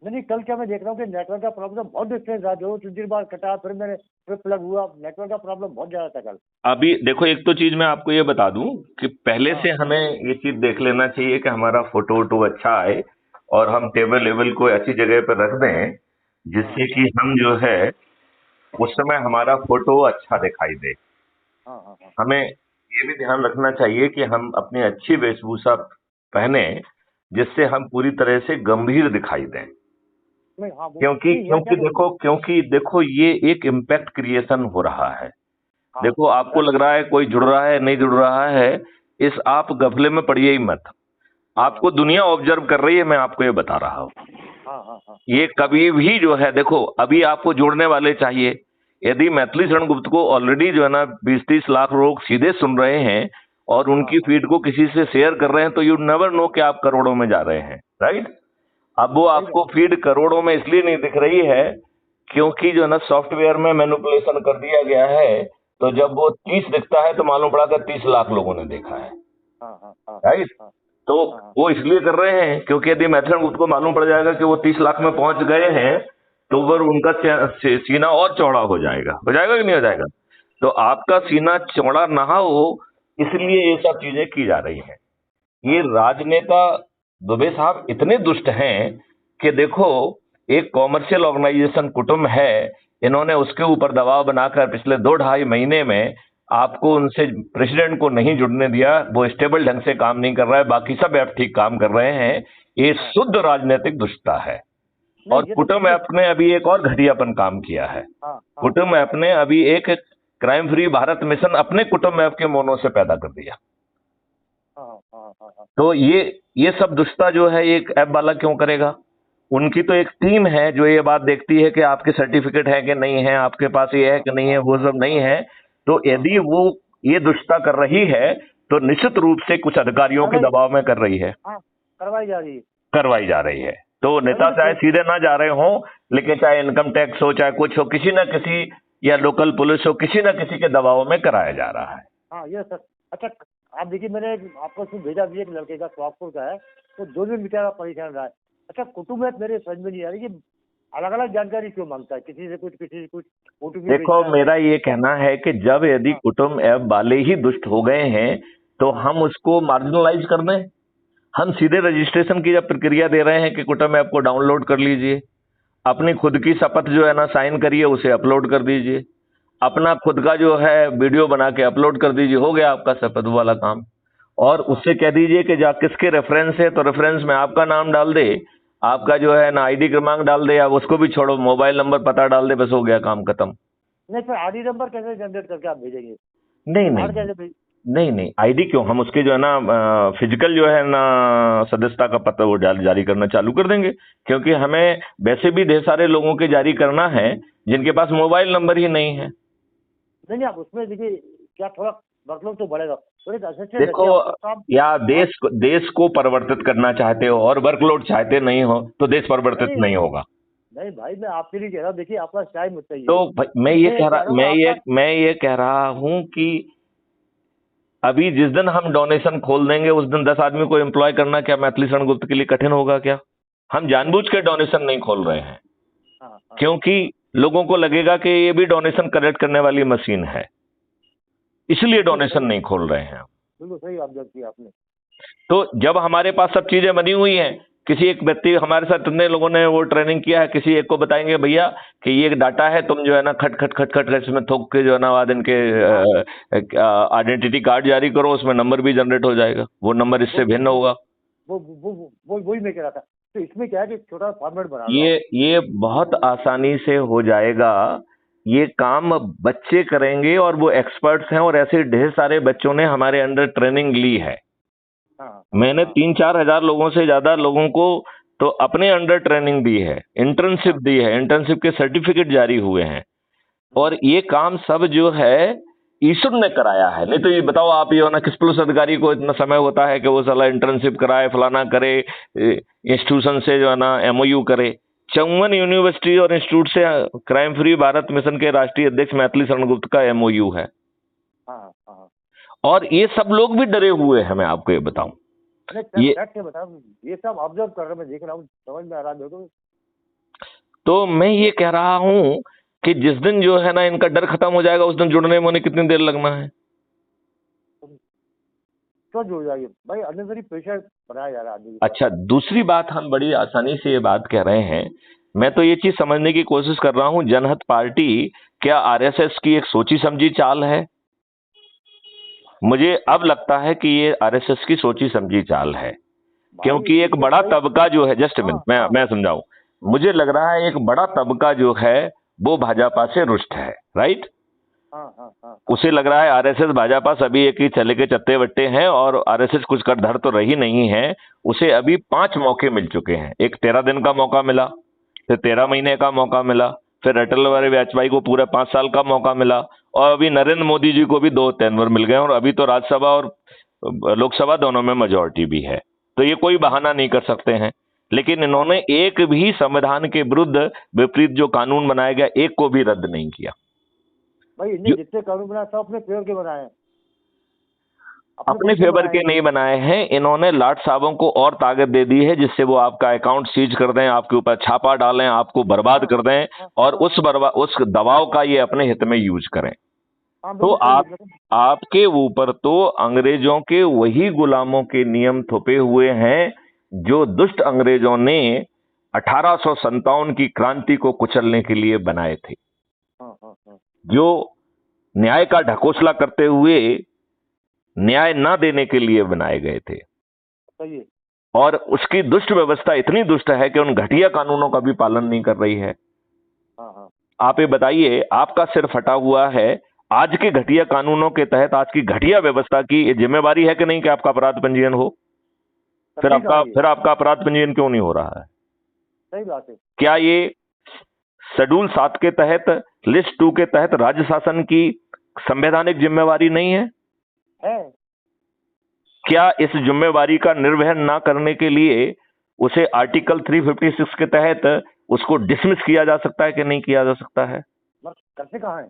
नहीं नहीं, कल क्या मैं देख रहा हूँ कि नेटवर्क का प्रॉब्लम बहुत डिस्टेंस था, जो 2-3 बार कटा, फिर मैंने फिर प्लग हुआ, नेटवर्क का प्रॉब्लम बहुत ज्यादा था कल। अभी देखो, एक तो चीज मैं आपको ये बता दूं कि पहले से हाँ हमें ये चीज देख लेना चाहिए कि हमारा फोटो वोटो अच्छा आए, और हम टेबल लेवल को ऐसी जगह पर रख दें हाँ जिससे कि हम जो है उस समय हमारा फोटो अच्छा दिखाई दे। हाँ हाँ हाँ। हमें ये भी ध्यान रखना चाहिए कि हम अपनी अच्छी वेशभूषा पहने, जिससे हम पूरी तरह से गंभीर दिखाई दें। नहीं हाँ वो क्योंकि नहीं, यहाँ क्या क्योंकि देखो ये एक इम्पैक्ट क्रिएशन हो रहा है। हाँ देखो, आपको हाँ लग रहा है कोई जुड़ रहा है, नहीं जुड़ रहा है, इस आप गफले में पड़िए ही मत। हाँ आपको दुनिया ऑब्जर्व कर रही है, मैं आपको ये बता रहा हूं। हाँ हाँ हाँ ये कभी भी जो है, देखो अभी आपको जोड़ने वाले चाहिए। यदि मैथिली शरण गुप्त को ऑलरेडी जो है ना 20-30 लाख लोग सीधे सुन रहे हैं और हाँ उनकी हाँ फीड को किसी से शेयर कर रहे हैं, तो यू नेवर नो कि आप करोड़ों में जा रहे हैं, राइट। अब वो सही आपको बात है। फीड करोड़ों में इसलिए नहीं दिख रही है क्योंकि जो है ना सॉफ्टवेयर में मैनिपुलेशन कर दिया गया है। तो जब वो 30 दिखता है तो मालूम पड़ा कि 30 लाख लोगों ने देखा है, हाँ हाँ हाँ राइट। हाँ तो हाँ वो इसलिए कर रहे हैं क्योंकि यदि मैथन उसको मालूम पड़ जाएगा कि वो 30 लाख में पहुंच गए हैं, तो फिर उनका सीना और चौड़ा हो जाएगा कि नहीं हो हाँ जाएगा। तो आपका सीना चौड़ा ना हो, इसलिए ये सब चीजें की जा रही हैं। ये हाँ राजनेता दुबे साहब इतने दुष्ट हैं कि देखो, एक कॉमर्शियल ऑर्गेनाइजेशन कुटुंब है, इन्होंने उसके ऊपर दबाव बनाकर पिछले 2-2.5 महीने में आपको हाँ। उनसे प्रेसिडेंट को नहीं जुड़ने दिया। वो स्टेबल ढंग से काम नहीं कर रहा है, बाकी सब ऐप ठीक काम कर रहे हैं। ये हाँ शुद्ध राजनीतिक दुष्टता है। नहीं, और ये तो कुटुंब देखिए। ऐप ने अभी एक और घटियापन काम किया है। हाँ हाँ कुटुंब ऐप ने अभी एक क्राइम फ्री भारत मिशन अपने कुटुंब ऐप के मोनो से पैदा कर दिया। हाँ हाँ हाँ हाँ। तो ये सब दुष्टता जो है एक ऐप वाला क्यों करेगा। उनकी तो एक टीम है जो ये बात देखती है कि आपके सर्टिफिकेट है कि नहीं है, आपके पास ये है हाँ कि नहीं है, हाँ वो हाँ सब नहीं हाँ है। तो हाँ यदि हाँ। वो ये दुष्टता कर रही है, तो निश्चित रूप से कुछ अधिकारियों के करवाई। दबाव में कर रही है, हाँ, करवाई जा रही है। करवाई जा रही है। तो तभी नेता तो चाहे देख। सीधे ना जा रहे हों, लेकिन चाहे इनकम टैक्स हो, चाहे कुछ हो, किसी ना किसी, या लोकल पुलिस हो, किसी ना किसी के दबाव में कराया जा रहा है। हाँ ये सर। अच्छा, आप देखिए, मैंने आपको उसमें भेजा भी, एक लड़के का सोहागपुर का है, तो 2 दिन बेचारा परेशान रहा है। अच्छा, कुटुंब है, मेरे समझ में नहीं आ रही कि अलग अलग जानकारी क्यों मांगता है, किसी से कुछ, किसी से कुछ, ओटीपी देखो, भेजता है। मेरा ये कहना है कि जब यदि हाँ कुटुंब ऐप वाले ही दुष्ट हो गए हैं, तो हाँ हम उसको मार्जिनलाइज कर दें। हम सीधे रजिस्ट्रेशन की जब प्रक्रिया दे रहे हैं कि कुटुंब ऐप को डाउनलोड कर लीजिए, अपनी खुद की शपथ जो है ना साइन करिए, उसे अपलोड कर दीजिए, अपना खुद का जो है वीडियो बना के अपलोड कर दीजिए, हो गया आपका शपथ वाला काम। और हाँ उससे कह दीजिए कि जा किसके रेफरेंस है, तो रेफरेंस में आपका नाम डाल दे, आपका जो है ना आईडी क्रमांक डाल दे, आप उसको भी छोड़ो, मोबाइल नंबर पता डाल दे, बस हो गया काम खत्म। नहीं, फिर आईडी नंबर कैसे जनरेट करके आप भेजेंगे? नहीं कार्ड नहीं कैसे भेज? नहीं नहीं, आईडी क्यों, हम उसके जो है ना फिजिकल जो है ना सदस्यता का पत्र वो जारी करना चालू कर देंगे। क्योंकि हमें वैसे भी ढेर सारे लोगों के जारी करना है जिनके पास मोबाइल नंबर ही नहीं है। नहीं नहीं, आप उसमें देखिए, क्या थोड़ा वर्कलोड तो बढ़ेगा, थोड़े अच्छे से देखो, रखिए आप तो काम। या आप देश को परिवर्तित करना चाहते हो और वर्कलोड चाहते नहीं हो, तो देश परिवर्तित नहीं नहीं होगा। नहीं भाई, मैं आपके लिए कह रहा हूँ, देखिए आपका टाइम तो चाहिए। मैं ये मैं ये कह कह रहा रहा हूँ आपका। मैं ये कह रहा हूं कि अभी जिस दिन हम डोनेशन खोल देंगे, उस दिन 10 आदमी को एम्प्लॉय करना क्या मैथिली शरण गुप्त के लिए कठिन होगा क्या। हम नहीं जानबूझ के डोनेशन नहीं खोल रहे हैं, हाँ हाँ क्योंकि लोगों को लगेगा कि ये भी डोनेशन कलेक्ट करने वाली मशीन है, इसलिए बिल्कुल डोनेशन सही। नहीं खोल रहे हैं। बिल्कुल सही ऑब्जर्व किया आपने। तो जब हमारे पास सब चीजें बनी हुई हैं, किसी एक व्यक्ति, हमारे साथ इतने लोगों ने वो ट्रेनिंग किया है, किसी एक को बताएंगे भैया कि ये डाटा है, तुम जो है ना खट खट खट खट खट इसमें थोक के जो है ना बाद इनके हाँ, आइडेंटिटी कार्ड जारी करो, उसमें नंबर भी जनरेट हो जाएगा, वो नंबर वो इससे वो भिन्न वो होगा। वही मैं कह रहा था। तो इसमें क्या है कि छोटा फॉर्मेट बना लो आप। ये बहुत आसानी से हो जाएगा। ये काम अब बच्चे करेंगे और वो एक्सपर्ट्स हैं, और ऐसे ढेर सारे बच्चों ने हमारे अंडर ट्रेनिंग ली है। हाँ हाँ मैंने हाँ 3-4 हजार लोगों से ज्यादा लोगों को तो अपने अंडर ट्रेनिंग दी है, इंटर्नशिप हाँ। दी है, इंटर्नशिप के सर्टिफिकेट जारी हुए हैं। हम्म। और ये काम सब जो है ईश्वर ने कराया है। नहीं तो ये बताओ आप, ये ना किस पुलिस अधिकारी को इतना समय होता है कि वो साला इंटर्नशिप कराए, फलाना करे, इंस्टीट्यूशन से जो है ना एमओयू करे। 54 यूनिवर्सिटी और इंस्टीट्यूट से क्राइम फ्री भारत मिशन के राष्ट्रीय अध्यक्ष मैथिली शरण गुप्त का एमओयू है। हाँ हाँ। और ये सब लोग भी डरे हुए हैं, मैं आपको ये बताऊं। नहीं, ये फैक्ट है, बताओ, ये सब ऑब्जर्व कर रहा हूँ, मैं देख रहा हूँ, समझ में आ रहा है मेरे को। तो मैं ये कह रहा हूं कि जिस दिन जो है ना इनका डर खत्म हो जाएगा, उस दिन जुड़ने में उन्हें कितनी देर लगना है? तो जुड़ जाइए भाई, अननेसरी प्रेशर बनाया जा रहा है आदमी। अच्छा, दूसरी बात, हम बड़ी आसानी से ये बात कह रहे हैं, मैं तो ये चीज समझने की कोशिश कर रहा हूं, जनहित पार्टी क्या आरएसएस की एक सोची समझी चाल है? मुझे अब लगता है कि ये आरएसएस की सोची समझी चाल है, क्योंकि एक बड़ा तबका जो है, जस्ट मिनट, मैं समझाऊं, मुझे लग रहा है एक बड़ा तबका जो है वो भाजपा से रुष्ट है, राइट? उसे लग रहा है आरएसएस भाजपा सभी एक ही चले के चत्ते वट्टे हैं और आरएसएस कुछ कर धर तो रही नहीं है। उसे अभी 5 मौके मिल चुके हैं। एक 13 दिन का मौका मिला, फिर 13 महीने का मौका मिला, फिर अटल बिहारी वाजपेयी को पूरा 5 साल का मौका मिला, और अभी नरेंद्र मोदी जी को भी 2 टेन्योर मिल गए, और अभी तो राज्यसभा और लोकसभा दोनों में मेजोरिटी भी है। तो ये कोई बहाना नहीं कर सकते हैं। लेकिन इन्होंने एक भी संविधान के विरुद्ध विपरीत जो कानून बनाया गया, एक को भी रद्द नहीं किया। भाई इन्हें जितने कानून बनाए सब अपने फेवर के बनाए हैं, अपने फेवर के नहीं बनाए हैं। इन्होंने लाट साहबों को और ताकत दे दी है, जिससे वो आपका अकाउंट सीज कर दें, आपके ऊपर छापा डालें, आपको बर्बाद कर दें, और उस दबाव का ये अपने हित में यूज करें। तो आपके ऊपर तो अंग्रेजों के वही गुलामों के नियम थोपे हुए हैं जो दुष्ट अंग्रेजों ने 1857 की क्रांति को कुचलने के लिए बनाए थे, जो न्याय का ढकोसला करते हुए न्याय ना देने के लिए बनाए गए थे। और उसकी दुष्ट व्यवस्था इतनी दुष्ट है कि उन घटिया कानूनों का भी पालन नहीं कर रही है। आप ये बताइए, आपका सिर फटा हुआ है, आज के घटिया कानूनों के तहत आज की घटिया व्यवस्था की जिम्मेवारी है कि नहीं कि आपका अपराध पंजीयन हो? फिर आपका अपराध पंजीयन क्यों नहीं हो रहा है? सही बात है। क्या ये शेड्यूल 7 के तहत, लिस्ट 2 के तहत राज्य शासन की संवैधानिक जिम्मेवारी नहीं है? क्या इस जिम्मेवारी का निर्वहन ना करने के लिए उसे आर्टिकल 356 के तहत उसको डिसमिस किया जा सकता है कि नहीं किया जा सकता है? करते कहाँ है?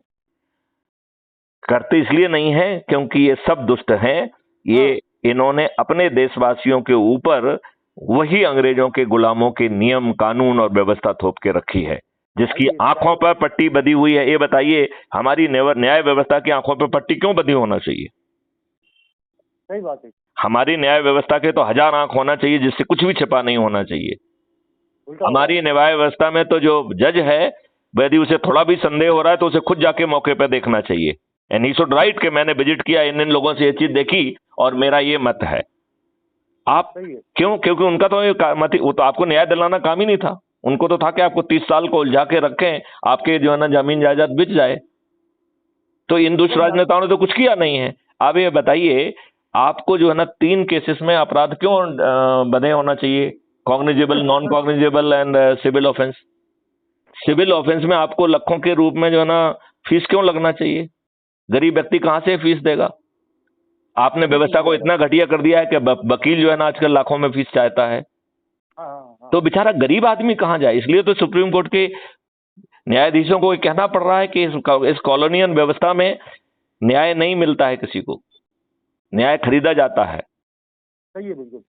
करते इसलिए नहीं है क्योंकि ये सब दुष्ट हैं। ये इन्होंने अपने देशवासियों के ऊपर वही अंग्रेजों के गुलामों के नियम, कानून और व्यवस्था थोप के रखी है, जिसकी आंखों पर पट्टी बधी हुई है। ये बताइए, हमारी न्याय व्यवस्था की आंखों पर पट्टी क्यों बधी होना चाहिए? सही बात है। हमारी न्याय व्यवस्था के तो 1000 आंख होना चाहिए, जिससे कुछ भी छिपा नहीं होना चाहिए। हमारी न्याय व्यवस्था में तो जो जज है, यदि उसे थोड़ा भी संदेह हो रहा है तो उसे खुद जाके मौके पर देखना चाहिए। एंड ही शुड राइट कि मैंने विजिट किया, इन लोगों से ये चीज देखी और मेरा ये मत है। आप क्यों? क्योंकि उनका तो ये मत, वो तो आपको न्याय दिलाना काम ही नहीं था। उनको तो था कि आपको 30 साल को उलझा के रखें, आपके जो है ना जमीन जायदाद बिक जाए। तो इन दुष्ट राजनेताओं ने तो कुछ किया नहीं है। अब ये बताइए, आपको जो है ना 3 केसेस में अपराध क्यों बंधे होना चाहिए? Cognizable, non cognizable and civil offence. Civil offence में आपको लाखों के रूप में जो है ना फीस क्यों लगना चाहिए? गरीब व्यक्ति कहां से फीस देगा? आपने व्यवस्था को इतना घटिया कर दिया है कि वकील जो है ना आजकल लाखों में फीस चाहता है। तो बेचारा गरीब आदमी कहां जाए? इसलिए तो सुप्रीम कोर्ट के न्यायाधीशों को कहना पड़ रहा है कि इस कॉलोनियल व्यवस्था में न्याय नहीं मिलता है, किसी को न्याय खरीदा जाता है। सही है, बिल्कुल।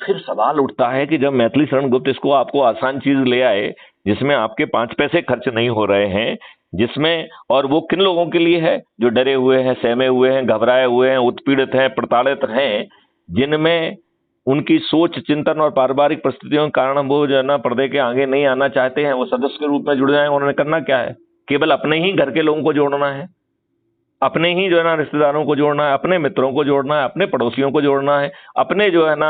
फिर सवाल उठता है कि जब मैथिली शरण गुप्त इसको आपको आसान चीज ले आए, जिसमें आपके 5 पैसे खर्च नहीं हो रहे हैं, जिसमें, और वो किन लोगों के लिए है? जो डरे हुए हैं, सहमे हुए हैं, घबराए हुए हैं, उत्पीड़ित हैं, प्रताड़ित हैं, जिनमें उनकी सोच, चिंतन और पारिवारिक परिस्थितियों के कारण वो जो है ना पर्दे के आगे नहीं आना चाहते हैं, वो सदस्य के रूप में जुड़ जाए। उन्होंने करना क्या है? केवल अपने ही घर के लोगों को जोड़ना है, अपने ही जो है ना रिश्तेदारों को जोड़ना है, अपने मित्रों को जोड़ना है, अपने पड़ोसियों को जोड़ना है, अपने जो है ना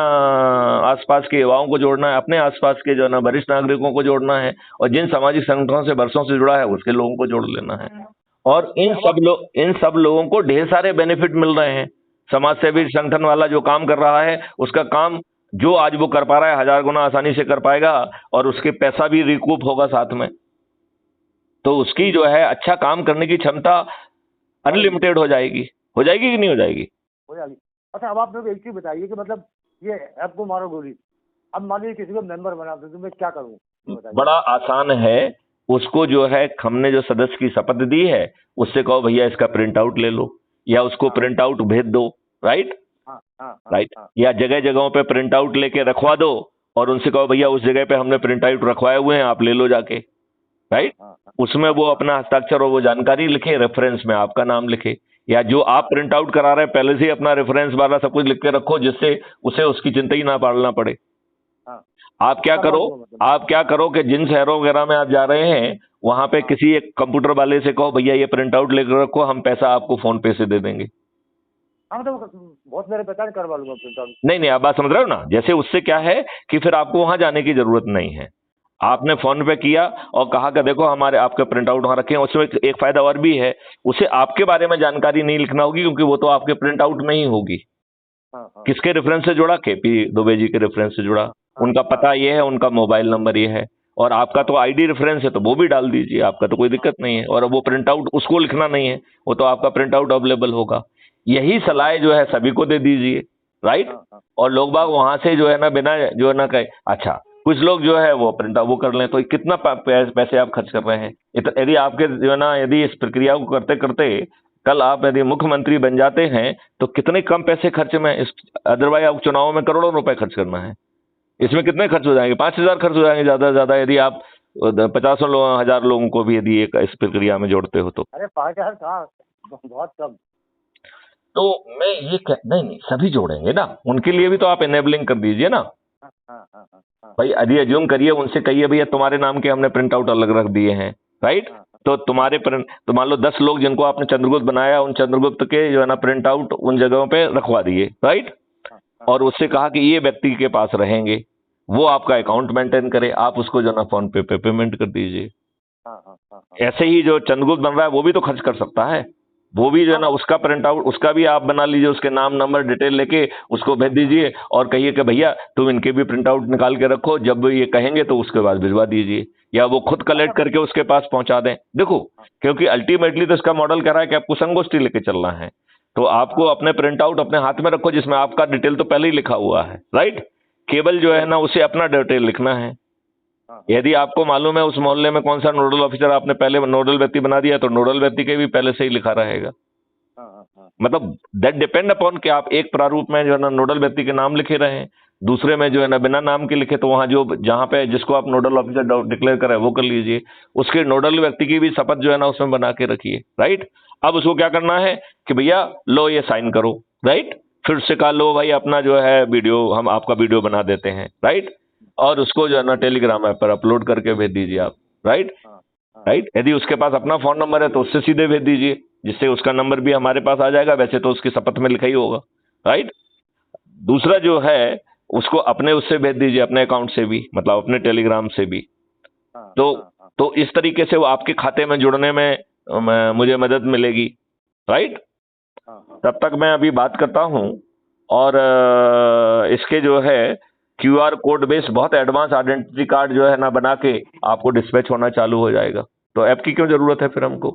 आसपास के युवाओं को जोड़ना है, अपने आसपास के जो है ना वरिष्ठ नागरिकों को जोड़ना है, और जिन सामाजिक संगठनों से वर्षों से जुड़ा है उसके लोगों को जोड़ लेना है। और इन सब लोगों को ढेर सारे बेनिफिट मिल रहे हैं। समाज सेवी संगठन वाला जो काम कर रहा है, उसका काम जो आज वो कर पा रहा है 1000 गुना आसानी से कर पाएगा, और उसके पैसा भी रिकूप होगा साथ में। तो उसकी जो है अच्छा काम करने की क्षमता अनलिमिटेड हो जाएगी कि नहीं हो जाएगी? हो जाएगी। अच्छा, अब आप मेरे को एक चीज बताइए कि मतलब ये ऐप को मारो गोली, अब मान लीजिए किसी को मेंबर बना दो तो मैं क्या करूँ? बड़ा आसान है। उसको जो है, हमने जो सदस्य की शपथ दी है, उससे कहो भैया इसका प्रिंट आउट ले लो, या उसको प्रिंट आउट भेज दो, राइट? राइट। या जगह जगहों पे प्रिंट आउट लेके रखवा दो, और उनसे कहो भैया उस जगह पे हमने प्रिंट आउट रखवाए हुए हैं, आप ले लो जाके, राइट। उसमें वो अपना हस्ताक्षर और वो जानकारी लिखे, रेफरेंस में आपका नाम लिखे, या जो आप प्रिंट आउट करा रहे हैं पहले से ही अपना रेफरेंस वाला सब कुछ लिख के रखो, जिससे उसे उसकी चिंता ही ना पालना पड़े। हाँ। आप क्या करो कि जिन शहरों वगैरह में आप जा रहे हैं वहां पे किसी एक कंप्यूटर वाले से कहो भैया ये प्रिंट आउट लेकर रखो, हम पैसा आपको फोन पे से दे देंगे। हाँ तो बहुत मेरे पहचान करवा लूंगा प्रिंट आउट। नहीं नहीं, आप बात समझ रहे हो ना, जैसे उससे क्या है कि फिर आपको वहां जाने की जरूरत नहीं है, आपने फोन पे किया और कहा कि देखो हमारे आपके प्रिंट आउट वहां रखे हैं। उसमें एक फायदा और भी है, उसे आपके बारे में जानकारी नहीं लिखना होगी क्योंकि वो तो आपके प्रिंट आउट में ही होगी। हाँ। किसके रेफरेंस से जुड़ा? केपी दुबे जी के रेफरेंस से जुड़ा, उनका पता ये है, उनका मोबाइल नंबर ये है, और आपका तो आईडी रेफरेंस है तो वो भी डाल दीजिए, आपका तो कोई दिक्कत नहीं है। और वो प्रिंट आउट उसको लिखना नहीं है, वो तो आपका प्रिंट आउट अवेलेबल होगा। यही सलाह जो है सभी को दे दीजिए, राइट। और लोग बाग वहां से जो है ना बिना जो है ना कहे, अच्छा कुछ लोग जो है वो प्रिंट आउट वो कर लें, तो कितना पैसे आप खर्च कर रहे हैं। यदि आपके जो है ना यदि इस प्रक्रिया को करते करते कल आप यदि मुख्यमंत्री बन जाते हैं तो कितने कम पैसे खर्च में इस, अदरवाइज आप चुनाव में करोड़ों रुपए खर्च करना है, इसमें कितने खर्च हो जाएंगे? 5,000 खर्च हो जाएंगे ज्यादा से ज्यादा, यदि आप 50,000 लोगों को भी यदि एक इस प्रक्रिया में जोड़ते हो तो। अरे 5,000 कहाँ, बहुत कम। तो मैं ये नहीं नहीं, सभी जोड़ेंगे ना, उनके लिए भी तो आप इनेबलिंग कर दीजिए ना। भाई यदि अज्यूम करिए उनसे कहिए भैया तुम्हारे नाम के हमने प्रिंट आउट अलग रख दिए हैं, राइट। तो तुम्हारे प्रिंट तो मान लो 10 लोग जिनको आपने चंद्रगुप्त बनाया, उन चंद्रगुप्त के जो है ना प्रिंट आउट उन जगहों पे रखवा दिए, राइट। और उससे कहा कि ये व्यक्ति के पास रहेंगे, वो आपका अकाउंट मेंटेन करे, आप उसको जो ना फोन पे पेमेंट कर दीजिए। ऐसे ही जो चंद्रगुप्त बन रहा है वो भी तो खर्च कर सकता है, वो भी जो है ना उसका प्रिंट आउट उसका भी आप बना लीजिए, उसके नाम नंबर डिटेल लेके उसको भेज दीजिए और कहिए कि भैया तुम इनके भी प्रिंट आउट निकाल के रखो, जब ये कहेंगे तो उसके बाद भिजवा दीजिए, या वो खुद कलेक्ट करके उसके पास पहुंचा दें। देखो क्योंकि अल्टीमेटली तो इसका मॉडल कह रहा है कि आपको संगोष्ठी लेके चलना है, तो आपको अपने प्रिंट आउट अपने हाथ में रखो जिसमें आपका डिटेल तो पहले ही लिखा हुआ है, राइट। केवल जो है ना उसे अपना डिटेल लिखना है। यदि आपको मालूम है उस मोहल्ले में कौन सा नोडल ऑफिसर आपने पहले नोडल व्यक्ति बना दिया तो नोडल व्यक्ति के भी पहले से ही लिखा रहेगा। मतलब दैट डिपेंड अपॉन कि आप एक प्रारूप में जो है ना नोडल व्यक्ति के नाम लिखे रहे, दूसरे में जो है ना बिना नाम के लिखे, तो वहां जो जहां पे जिसको आप नोडल ऑफिसर डिक्लेयर करें वो कर लीजिए, उसके नोडल व्यक्ति की भी शपथ जो है ना उसमें बना के रखिए, राइट। अब उसको क्या करना है कि भैया लो ये साइन करो, राइट। फिर उससे कहा लो भाई अपना जो है वीडियो, हम आपका वीडियो बना देते हैं, राइट। और उसको जो है ना टेलीग्राम ऐप पर अपलोड करके भेज दीजिए आप, राइट। राइट। यदि उसके पास अपना फोन नंबर है तो उससे सीधे भेज दीजिए, जिससे उसका नंबर भी हमारे पास आ जाएगा, वैसे तो उसकी शपथ में लिखा ही होगा, राइट। दूसरा जो है उसको अपने उससे भेज दीजिए, अपने अकाउंट से भी, मतलब अपने टेलीग्राम से भी। तो इस तरीके से वो आपके खाते में जुड़ने में मुझे मदद मिलेगी, राइट। तब तक मैं अभी बात करता हूं, और इसके जो है QR कोड बेस्ड बहुत एडवांस आइडेंटिटी कार्ड जो है ना बना के आपको डिस्पैच होना चालू हो जाएगा। तो ऐप की क्यों जरूरत है फिर हमको?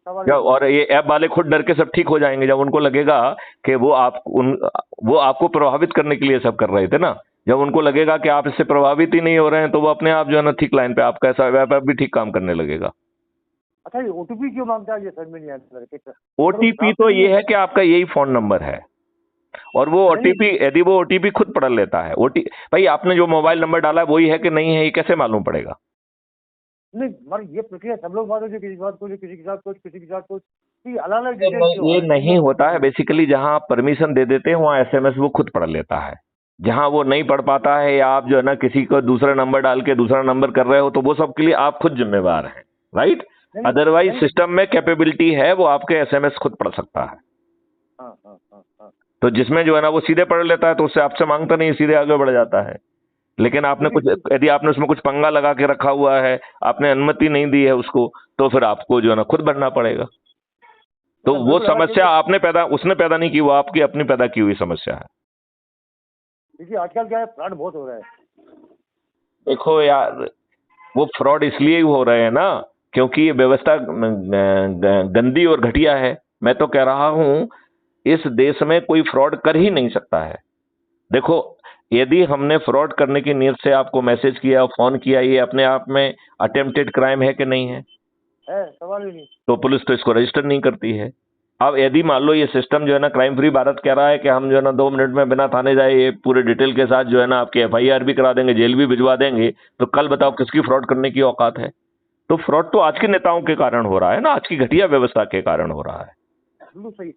क्या, और ये ऐप वाले खुद डर के सब ठीक हो जाएंगे जब उनको लगेगा कि वो आपको प्रभावित करने के लिए सब कर रहे थे ना। जब उनको लगेगा कि आप इससे प्रभावित ही नहीं हो रहे हैं तो वो अपने आप जो है ना ठीक लाइन पे आपका ऐसा ऐप भी ठीक काम करने लगेगा। अच्छा ये OTP क्यों मांगता है, ये समझ में नहीं आता। OTP तो ये है कि आपका यही फोन नंबर है, और वो OTP यदि वो OTP खुद पढ़ लेता है, भाई आपने जो मोबाइल नंबर डाला है वही है कि नहीं है ये कैसे मालूम पड़ेगा? नहीं मगर ये प्रक्रिया सब लोग बात किसी के साथ कुछ, किसी के साथ कुछ, किसी के साथ कुछ, अलग अलग ये नहीं होता है। बेसिकली जहां आप परमिशन दे देते हैं वहां SMS वो खुद पढ़ लेता है। जहां वो नहीं पढ़ पाता है या आप जो है ना किसी को दूसरा नंबर डाल के दूसरा नंबर कर रहे हो तो वो सब के लिए आप खुद जिम्मेवार हैं, राइट। अदरवाइज सिस्टम में कैपेबिलिटी है, वो आपके SMS खुद पढ़ सकता है। तो जिसमें जो है ना वो सीधे पढ़ लेता है तो उससे आपसे मांगता नहीं, सीधे आगे बढ़ जाता है। लेकिन आपने कुछ, यदि आपने उसमें कुछ पंगा लगा के रखा हुआ है, आपने अनुमति नहीं दी है उसको, तो फिर आपको जो है ना खुद भरना पड़ेगा। तो वो समस्या उसने पैदा नहीं की, वो आपकी अपनी पैदा की हुई समस्या है। देखिए आजकल क्या है, फ्रॉड बहुत हो रहा है। देखो यार, वो फ्रॉड इसलिए ही हो रहे हैं ना क्योंकि ये व्यवस्था गंदी और घटिया है। मैं तो कह रहा हूं इस देश में कोई फ्रॉड कर ही नहीं सकता है। देखो यदि हमने फ्रॉड करने की नीयत से आपको मैसेज किया, फोन किया, ये अपने आप में अटेम्प्टेड क्राइम है कि नहीं है? सवाल ही नहीं। तो पुलिस तो इसको रजिस्टर नहीं करती है। अब यदि मान लो ये सिस्टम जो है ना क्राइम फ्री भारत कह रहा है कि हम जो है ना 2 मिनट में बिना थाने जाए ये पूरे डिटेल के साथ जो है ना आपके एफआईआर भी करा देंगे, जेल भी भिजवा देंगे, तो कल बताओ किसकी फ्रॉड करने की औकात है? तो फ्रॉड तो आज के नेताओं के कारण हो रहा है ना, आज की घटिया व्यवस्था के कारण हो रहा है। बिल्कुल सही।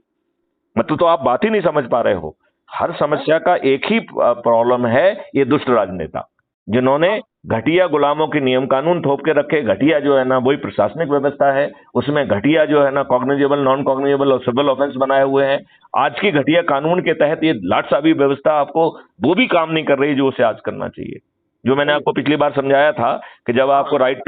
मतलब तो आप बात ही नहीं समझ पा रहे हो। हर समस्या का एक ही प्रॉब्लम है, ये दुष्ट राजनेता जिन्होंने घटिया गुलामों के नियम कानून थोप के रखे, घटिया जो है ना वही प्रशासनिक व्यवस्था है, उसमें घटिया जो है ना कॉग्निजेबल, नॉन कॉग्निजेबल और सिविल ऑफेंस बनाए हुए हैं। आज की घटिया कानून के तहत ये लाटसाबी व्यवस्था आपको वो भी काम नहीं कर रही जो उसे आज करना चाहिए। जो मैंने आपको पिछली बार समझाया था कि जब आपको राइट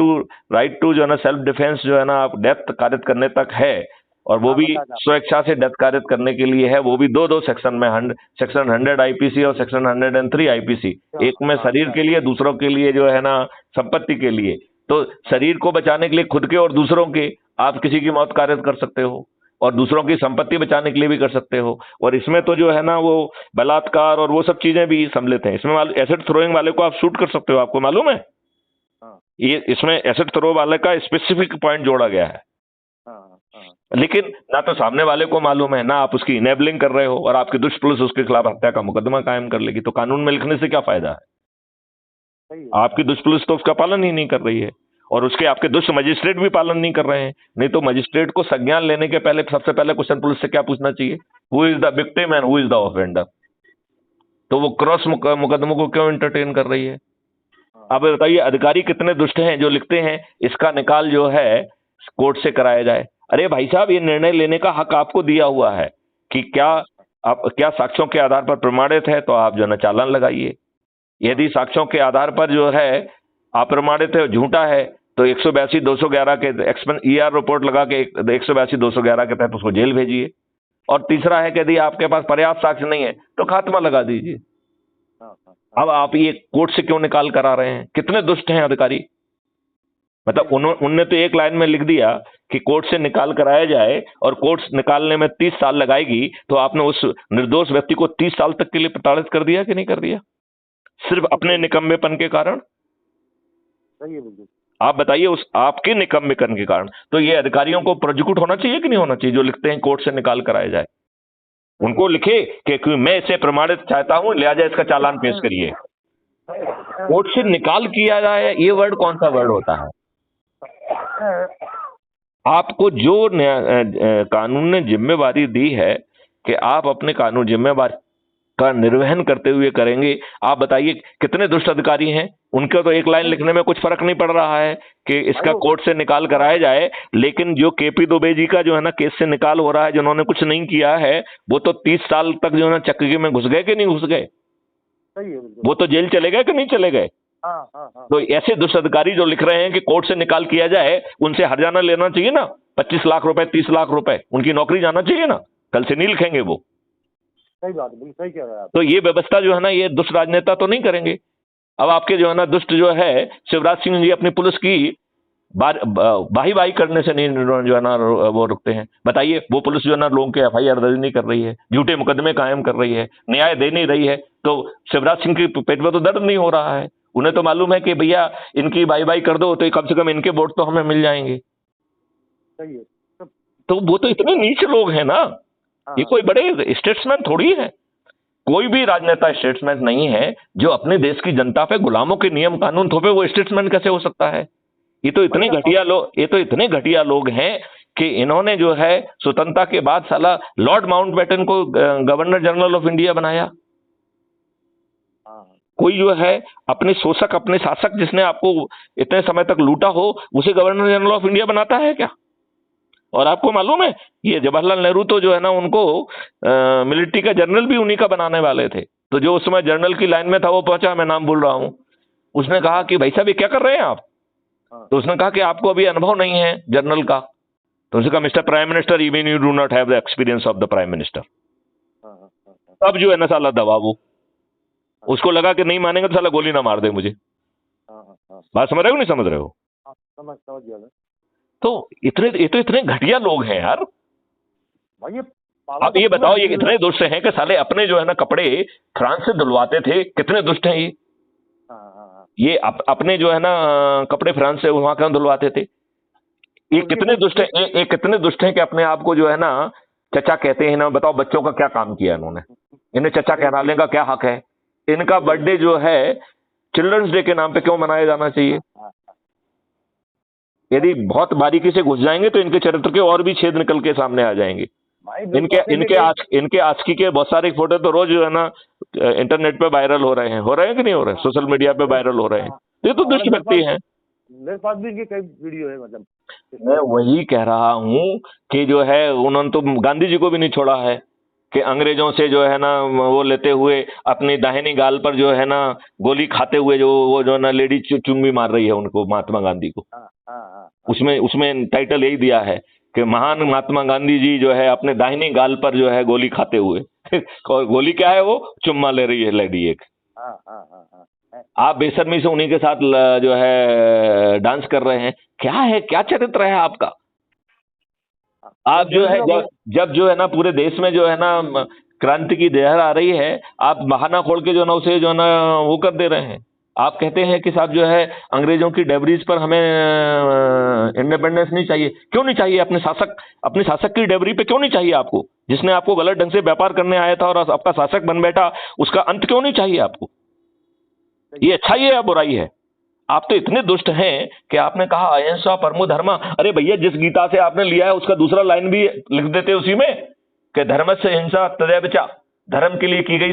टू जो है ना सेल्फ डिफेंस जो है ना आप डेथ कारित करने तक है, और वो भी स्वेच्छा से डेथ कारित करने के लिए है, वो भी दो सेक्शन में, सेक्शन 100 आईपीसी और सेक्शन 103 आईपीसी, एक में शरीर के लिए, दूसरों के लिए जो है ना संपत्ति के लिए। तो शरीर को बचाने के लिए खुद के और दूसरों के आप किसी की मौत कारित कर सकते हो, और दूसरों की संपत्ति बचाने के लिए भी कर सकते हो। और इसमें तो जो है ना वो बलात्कार और वो सब चीजें भी सम्मिलित हैं। इसमें एसिड थ्रोइंग वाले को आप शूट कर सकते हो, आपको मालूम है? ये इसमें एसिड थ्रो वाले का स्पेसिफिक पॉइंट जोड़ा गया है। लेकिन ना तो सामने वाले को मालूम है, ना आप उसकी इनेबलिंग कर रहे हो, और आपकी दुष्ट पुलिस उसके खिलाफ हत्या का मुकदमा कायम कर लेगी। तो कानून में लिखने से क्या फायदा है? आपकी दुष्ट पुलिस तो उसका पालन ही नहीं कर रही है, और उसके आपके दुष्ट मजिस्ट्रेट भी पालन नहीं कर रहे हैं। नहीं तो मजिस्ट्रेट को संज्ञान लेने के पहले सबसे पहले क्वेश्चन पुलिस से क्या पूछना चाहिए? Who is the victim and who is the offender? तो वो क्रॉस मुकदमों को क्यों एंटरटेन कर रही है? अब बताइए, अधिकारी कितने दुष्ट हैं जो लिखते हैं इसका निकाल जो है कोर्ट से कराया जाए। अरे भाई साहब, ये निर्णय लेने का हक आपको दिया हुआ है कि क्या साक्ष्यों के आधार पर प्रमाणित है, तो आप जो है चालान लगाइए। यदि साक्ष्यों के आधार पर जो है अप्रमाणित है, झूठा है, तो 182-211 के ईआर रिपोर्ट लगा के 182-211 के तहत उसको जेल भेजिए। और तीसरा है कि यदि आपके पास पर्याप्त साक्ष्य नहीं है तो खात्मा लगा दीजिए। अब आप ये कोर्ट से क्यों निकाल करा रहे हैं? कितने दुष्ट हैं अधिकारी? मतलब उनने तो एक लाइन में लिख दिया कि कोर्ट से निकाल कराया जाए, और कोर्ट निकालने में 30 साल लगाएगी, तो आपने उस निर्दोष व्यक्ति को 30 साल तक के लिए प्रताड़ित कर दिया कि नहीं कर दिया? सिर्फ अपने निकम्मेपन के कारण। आप बताइए, उस आपके निकम्मेपन के कारण। तो ये अधिकारियों को प्रोसिक्यूट होना चाहिए कि नहीं होना चाहिए जो लिखते हैं कोर्ट से निकाल कराया जाए? उनको लिखे कि मैं इसे प्रमाणित चाहता हूं, लिहाजा इसका चालान पेश करिए। कोर्ट से निकाल किया जाए, ये वर्ड कौन सा वर्ड होता है? आपको जो कानून ने जिम्मेवारी दी है कि आप अपने कानून जिम्मेवारी का निर्वहन करते हुए करेंगे। आप बताइए कितने दुष्ट अधिकारी हैं? उनके तो एक लाइन लिखने में कुछ फर्क नहीं पड़ रहा है कि इसका कोर्ट से निकाल कराया जाए, लेकिन जो केपी दुबे जी का जो है ना केस से निकाल हो रहा है, जिन्होंने कुछ नहीं किया है, वो तो 30 साल तक जो है ना चक्की में घुस गए कि नहीं घुस गए? वो तो जेल चले गए कि नहीं चले गए? तो ऐसे दुष्ट अधिकारी जो लिख रहे हैं कि कोर्ट से निकाल किया जाए, उनसे हर्जाना लेना चाहिए ना। 25 लाख रुपए, 30 लाख रुपए, उनकी नौकरी जाना चाहिए ना। कल से नहीं लिखेंगे वो। सही बात है, बिल्कुल सही कह रहे हैं आप। तो ये व्यवस्था जो है ना, ये दुष्ट राजनेता तो नहीं करेंगे। अब आपके जो है ना दुष्ट जो है शिवराज सिंह जी अपनी पुलिस की बाही करने से नहीं जो है ना वो रुकते हैं। बताइए, वो पुलिस जो है ना लोगों के एफआईआर दर्ज नहीं कर रही है, झूठे मुकदमे कायम कर रही है, न्याय दे नहीं रही है, तो शिवराज सिंह के पेट में तो दर्द नहीं हो रहा है। उन्हें तो मालूम है कि भैया इनकी बाई कर दो तो कम से कम इनके वोट तो हमें मिल जाएंगे। सही है। तो वो तो इतने नीच लोग हैं ना, ये कोई बड़े स्टेट्समैन थोड़ी है। कोई भी राजनेता स्टेट्समैन नहीं है जो अपने देश की जनता पे गुलामों के नियम कानून थोपे। वो स्टेट्समैन कैसे हो सकता है? ये तो इतने घटिया लोग हैं कि इन्होंने जो है स्वतंत्रता के बाद साला लॉर्ड माउंटबेटन को गवर्नर जनरल ऑफ इंडिया बनाया। कोई जो है अपने शोषक, अपने शासक जिसने आपको इतने समय तक लूटा हो, उसे गवर्नर जनरल ऑफ इंडिया बनाता है क्या? और आपको मालूम है, ये जवाहरलाल नेहरू तो जो है ना उनको मिलिट्री का जनरल भी उन्हीं का बनाने वाले थे। तो जो उस समय जनरल की लाइन में था वो पहुंचा, मैं नाम बोल रहा हूं, उसने कहा कि भाई साहब ये क्या कर रहे हैं आप? तो उसने कहा कि आपको अभी अनुभव नहीं है जनरल का। तो उसने कहा, mister prime minister, even you do not have the experience of the prime minister. अब जो है ना साला दबा, वो उसको लगा कि नहीं मानेंगे तो साला गोली ना मार दे मुझे। बात समझ रहे हो नहीं समझ रहे हो? समझ गया। तो इतने घटिया लोग हैं यार। भाई अब ये बताओ, ये कितने दुष्ट हैं कि साले अपने जो है ना कपड़े फ्रांस से धुलवाते थे। कितने दुष्ट हैं ये अपने जो है ना कपड़े फ्रांस से वहां क्यों धुलवाते थे? ये कितने दुष्ट हैं? कितने दुष्ट हैं कि अपने आप को जो है ना चचा कहते हैं ना, बताओ बच्चों का क्या काम किया इन्होंने? इन्हें चचा कहलाने का क्या हक है? इनका बर्थडे जो है चिल्ड्रंस डे के नाम पे क्यों मनाया जाना चाहिए? यदि बहुत बारीकी से घुस जाएंगे तो इनके चरित्र के और भी छेद निकल के सामने आ जाएंगे। भाई इनके आशिकी के बहुत सारे फोटो तो रोज जो है ना इंटरनेट पे वायरल हो रहे हैं कि नहीं हो रहे हैं? सोशल मीडिया पे वायरल हो रहे हैं। ये तो दुष्ट व्यक्ति हैं। मेरे पास भी इनकी कई वीडियो है, मतलब मैं वही कह रहा हूँ कि जो है उन्होंने तो गांधी जी को भी नहीं छोड़ा है कि अंग्रेजों से जो है ना वो लेते हुए अपनी दाहिनी गाल पर जो है ना गोली खाते हुए जो वो जो है ना लेडी चुम्बी मार रही है उनको, महात्मा गांधी को। उसमें उसमें टाइटल यही दिया है कि महान महात्मा गांधी जी जो है अपने दाहिनी गाल पर जो है गोली खाते हुए और गोली क्या है, वो चुम्मा ले रही है लेडी एक। आप बेशर्मी से उन्हीं के साथ जो है डांस कर रहे हैं। क्या है, क्या चरित्र है आपका? आप जो है जब जो है ना पूरे देश में जो है ना क्रांति की लहर आ रही है, आप बहाना खोल के जो ना उसे जो ना वो कर दे रहे हैं। आप कहते हैं कि साहब जो है अंग्रेजों की डेबरीज पर हमें इंडिपेंडेंस नहीं चाहिए। क्यों नहीं चाहिए? अपने शासक की डेबरी पे क्यों नहीं चाहिए आपको? जिसने आपको गलत ढंग से व्यापार करने आया था और आपका शासक बन बैठा, उसका अंत क्यों नहीं चाहिए आपको? ये अच्छाई है या बुराई है? आप तो इतने दुष्ट हैं कि आपने कहा अहिंसा परमो धर्मा। अरे भैया, जिस गीता से आपने लिया है उसका दूसरा लाइन भी लिख देते उसी में कि धर्म से हिंसा तदैव चा। धर्म के लिए की गई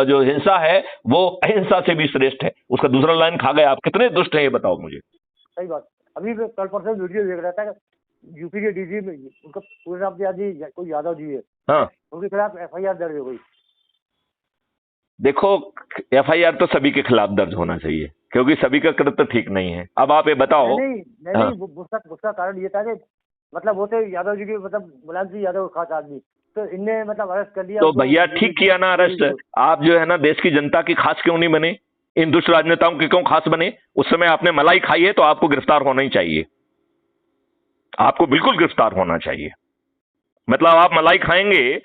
जो हिंसा है वो अहिंसा से भी श्रेष्ठ है। उसका दूसरा लाइन खा गए आप। कितने दुष्ट हैं ये बताओ मुझे। सही बात। अभी कल परसों वीडियो देख रहा था, यूपी के डीजी में उनका पूरे नाम कोई यादव जी है, हाँ, उनके खिलाफ FIR दर्ज हो गई। देखो, FIR तो सभी के खिलाफ दर्ज होना चाहिए क्योंकि सभी का कृत्य ठीक नहीं है। अब आप ये बताओ। नहीं, उसका कारण ये था कि मतलब वो थे यादव जी के, मतलब मुलायम सिंह यादव खास आदमी, तो इनने मतलब अरेस्ट कर लिया। तो भैया ठीक किया ना अरेस्ट। आप जो है ना देश की जनता की खास क्यों नहीं बने? इन दुष्ट राजनेताओं के क्यों खास बने? उस समय आपने मलाई खाई है तो आपको गिरफ्तार होना ही चाहिए। आपको बिल्कुल गिरफ्तार होना चाहिए। मतलब आप मलाई खाएंगे,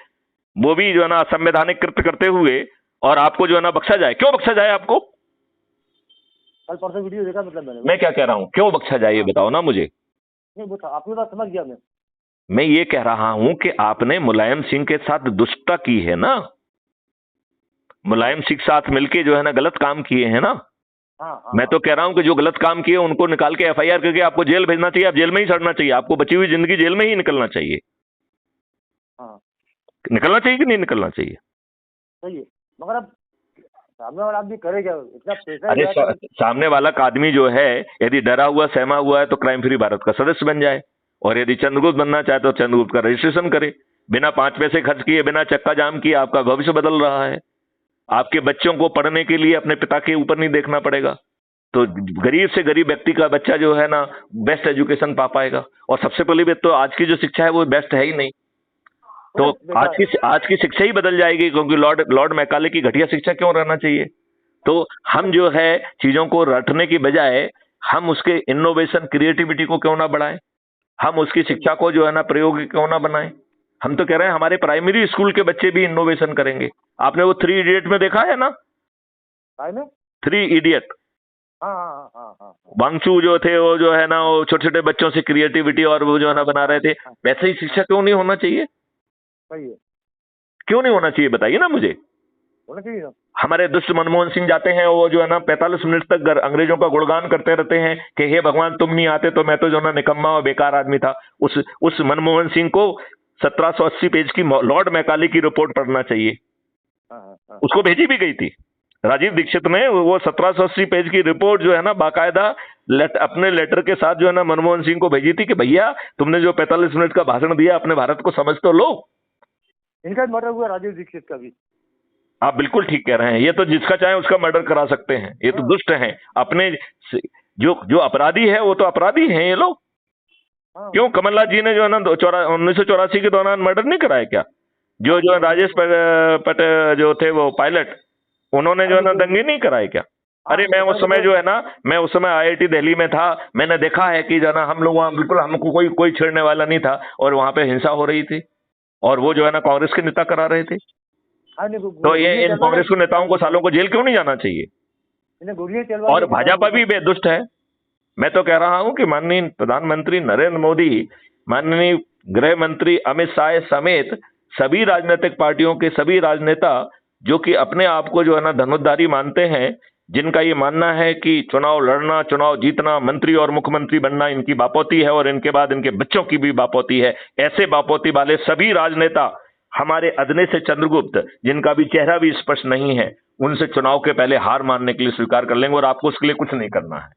वो भी जो है ना असंवैधानिक कृत्य करते हुए, और आपको जो है ना बख्शा जाए। क्यों बख्शा जाए आपको? कल परसों वीडियो देखा, मतलब मैं क्या कह रहा हूं, क्यों बख्शा जाए ये बताओ ना मुझे। नहीं, वो आपकी बात समझ गया मैं ये कह रहा हूं कि आपने मुलायम सिंह के साथ दुष्टता की है ना, मुलायम सिंह के साथ मिलके जो है ना गलत काम किए हैं ना। मैं तो कह रहा हूं कि जो गलत काम किए उनको निकाल के FIR करके आपको जेल भेजना चाहिए। आप जेल में ही सड़ना चाहिए। आपको बची हुई जिंदगी जेल में ही निकलना चाहिए। निकलना चाहिए कि नहीं निकलना चाहिए? सही है, मगर अब सामने वाला आदमी करे क्या? इतना पैसा। अरे सामने वाला आदमी जो है यदि डरा हुआ सहमा हुआ है तो क्राइम फ्री भारत का सदस्य बन जाए, और यदि चंद्रगुप्त बनना चाहे तो चंद्रगुप्त का रजिस्ट्रेशन करे। बिना 5 पैसे खर्च किए, बिना चक्का जाम किए आपका भविष्य बदल रहा है। आपके बच्चों को पढ़ने के लिए अपने पिता के ऊपर नहीं देखना पड़ेगा। तो गरीब से गरीब व्यक्ति का बच्चा जो है ना बेस्ट एजुकेशन पा पाएगा। और सबसे पहली बात तो आज की जो शिक्षा है वो बेस्ट है ही नहीं, तो आज की शिक्षा ही बदल जाएगी। क्योंकि लॉर्ड मैकाले की घटिया शिक्षा क्यों रहना चाहिए? तो हम जो है चीजों को रटने की बजाय हम उसके इनोवेशन क्रिएटिविटी को क्यों ना बढ़ाएं? हम उसकी शिक्षा को जो है ना प्रयोग क्यों ना बनाएं? हम तो कह रहे हैं हमारे प्राइमरी स्कूल के बच्चे भी इनोवेशन करेंगे। आपने वो 3 इडियट में देखा है ना? 3 इडियट। वांगचू जो थे वो जो है ना वो छोटे छोटे बच्चों से क्रिएटिविटी और वो जो है ना बना रहे थे। वैसे ही शिक्षा क्यों नहीं होना चाहिए? क्यों नहीं होना चाहिए बताइए ना मुझे। होना चाहिए ना। हमारे दुष्ट मनमोहन सिंह जाते हैं, वो जो है ना 45 मिनट तक अंग्रेजों का गुणगान करते रहते हैं कि हे भगवान तुम नहीं आते तो मैं तो जो ना निकम्मा और बेकार आदमी था। उस मनमोहन सिंह को 1780 पेज की लॉर्ड मैकाले की रिपोर्ट पढ़ना चाहिए। उसको भेजी भी गई थी राजीव दीक्षित ने। वो 1780 पेज की रिपोर्ट जो है ना बाकायदा अपने लेटर के साथ जो है ना मनमोहन सिंह को भेजी थी कि भैया तुमने जो 45 मिनट का भाषण दिया अपने भारत को समझ तो लो। इनका मर्डर हुआ राजीव दीक्षित का भी। आप बिल्कुल ठीक कह रहे हैं। ये तो जिसका चाहे उसका मर्डर करा सकते हैं। ये तो दुष्ट हैं। अपने जो अपराधी है वो तो अपराधी हैं ये लोग। क्यों कमलनाथ जी ने जो है ना 1984 के दौरान मर्डर नहीं कराया क्या? जो राजेश पटेल जो थे वो पायलट, उन्होंने जो है ना दंगे नहीं कराए क्या? अरे मैं उस समय जो है ना IIT दिल्ली में था। मैंने देखा है कि जो है ना हम लोग वहाँ बिल्कुल हमको कोई छेड़ने वाला नहीं था और वहां पे हिंसा हो रही थी और वो जो है ना कांग्रेस के नेता करा रहे थे। तो ये इन कांग्रेस के नेताओं को सालों को जेल क्यों नहीं जाना चाहिए? और भाजपा भी बेदुष्ट है। मैं तो कह रहा हूं कि माननीय प्रधानमंत्री नरेंद्र मोदी, माननीय गृह मंत्री अमित शाह समेत सभी राजनीतिक पार्टियों के सभी राजनेता जो कि अपने आप को जो है ना धनुर्धारी मानते हैं, जिनका ये मानना है कि चुनाव लड़ना, चुनाव जीतना, मंत्री और मुख्यमंत्री बनना इनकी बापोती है और इनके बाद इनके बच्चों की भी बापोती है, ऐसे बापोती वाले सभी राजनेता हमारे अदने से चंद्रगुप्त, जिनका भी चेहरा भी स्पष्ट नहीं है, उनसे चुनाव के पहले हार मानने के लिए स्वीकार कर लेंगे और आपको उसके लिए कुछ नहीं करना है।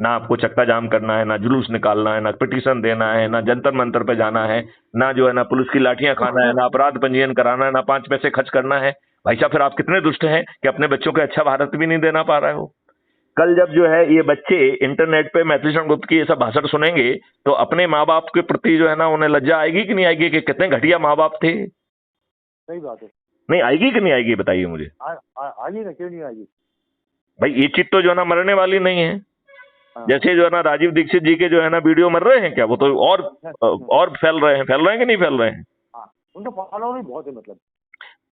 ना आपको चक्का जाम करना है, ना जुलूस निकालना है, ना पिटीशन देना है, ना जंतर मंतर पे जाना है, ना जो है ना पुलिस की लाठियां खाना है, ना अपराध पंजीयन कराना है, ना 5 पैसे खर्च करना है। भाई साहब, फिर आप कितने दुष्ट हैं कि अपने बच्चों को अच्छा भारत भी नहीं देना पा रहे हो। कल जब जो है ये बच्चे इंटरनेट पे मैथिली शरण गुप्त की ये सब भाषण सुनेंगे तो अपने माँ बाप के प्रति जो है ना उन्हें लज्जा आएगी कि नहीं आएगी कि कितने घटिया माँ बाप थे। सही बात है। नहीं आएगी कि नहीं आएगी, बताइए मुझे। आएगी ना, क्यों नहीं आएगी भाई ये चीज तो जो है ना मरने वाली नहीं है। हाँ। जैसे जो है ना राजीव दीक्षित जी के जो है ना वीडियो मर रहे हैं क्या, वो तो और फैल रहे हैं कि नहीं फैल रहे हैं। हाँ, उनका फॉलोअर भी बहुत है मतलब।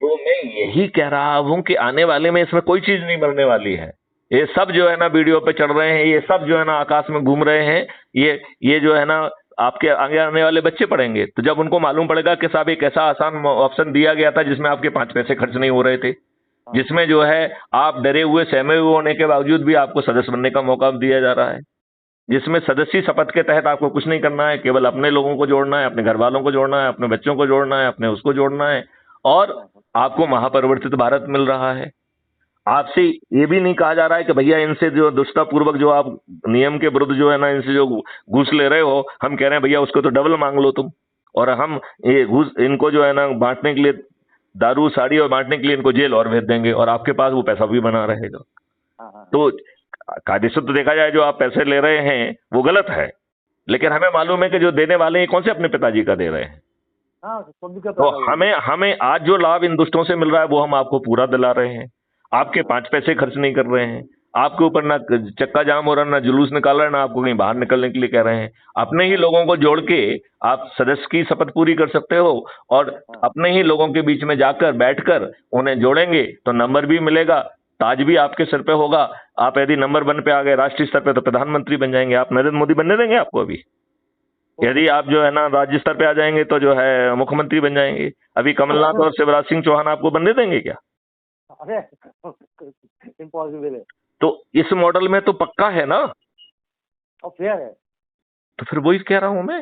तो मैं यही कह रहा हूं कि आने वाले में इसमें कोई चीज नहीं मरने वाली है। ये सब जो है ना वीडियो पे चढ़ रहे हैं, ये सब जो है ना आकाश में घूम रहे हैं, ये जो है ना आपके आगे आने वाले बच्चे पढ़ेंगे तो जब उनको मालूम पड़ेगा कि साहब एक ऐसा आसान ऑप्शन दिया गया था जिसमें आपके 5 पैसे खर्च नहीं हो रहे थे, जिसमें जो है आप डरे हुए सहमे हुए होने के बावजूद भी आपको सदस्य बनने का मौका दिया जा रहा है, जिसमें सदस्य शपथ के तहत आपको कुछ नहीं करना है, केवल अपने लोगों को जोड़ना है, अपने घर वालों को जोड़ना है, अपने बच्चों को जोड़ना है, अपने उसको जोड़ना है, और आपको महापरिवर्तित भारत मिल रहा है। आपसे ये भी नहीं कहा जा रहा है कि भैया इनसे जो दुष्टापूर्वक जो आप नियम के विरुद्ध जो है ना इनसे जो घूस ले रहे हो, हम कह रहे हैं भैया उसको तो डबल मांग लो तुम, और हम ये घूस इनको जो है ना बांटने के लिए दारू साड़ी और बांटने के लिए इनको जेल और भेज देंगे और आपके पास वो पैसा भी बना रहेगा। तो कायदे से तो देखा जाए जो आप पैसे ले रहे हैं वो गलत है, लेकिन हमें मालूम है कि जो देने वाले हैं कौन से अपने पिताजी का दे रहे हैं। तो हमें आज जो लाभ इन दुष्टों से मिल रहा है वो हम आपको पूरा दिला रहे हैं। आपके 5 पैसे खर्च नहीं कर रहे हैं, आपके ऊपर ना चक्का जाम हो रहा, ना जुलूस निकाल रहे हैं, ना आपको कहीं बाहर निकलने के लिए कह रहे हैं। अपने ही लोगों को जोड़ के आप सदस्य की शपथ पूरी कर सकते हो और अपने ही लोगों के बीच में जाकर बैठकर उन्हें जोड़ेंगे तो नंबर भी मिलेगा, ताज भी आपके सिर पे होगा। आप यदि नंबर 1 पे आ गए राष्ट्रीय स्तर पे तो प्रधानमंत्री बन जाएंगे। आप नरेंद्र मोदी बनने देंगे आपको अभी? यदि आप जो है ना राज्य स्तर पे आ जाएंगे तो जो है मुख्यमंत्री बन जाएंगे। अभी कमलनाथ और शिवराज सिंह चौहान आपको बनने देंगे क्या? अरे इम्पॉसिबल है। तो इस मॉडल में तो पक्का है ना, और फेयर है। तो फिर वही कह रहा हूं मैं।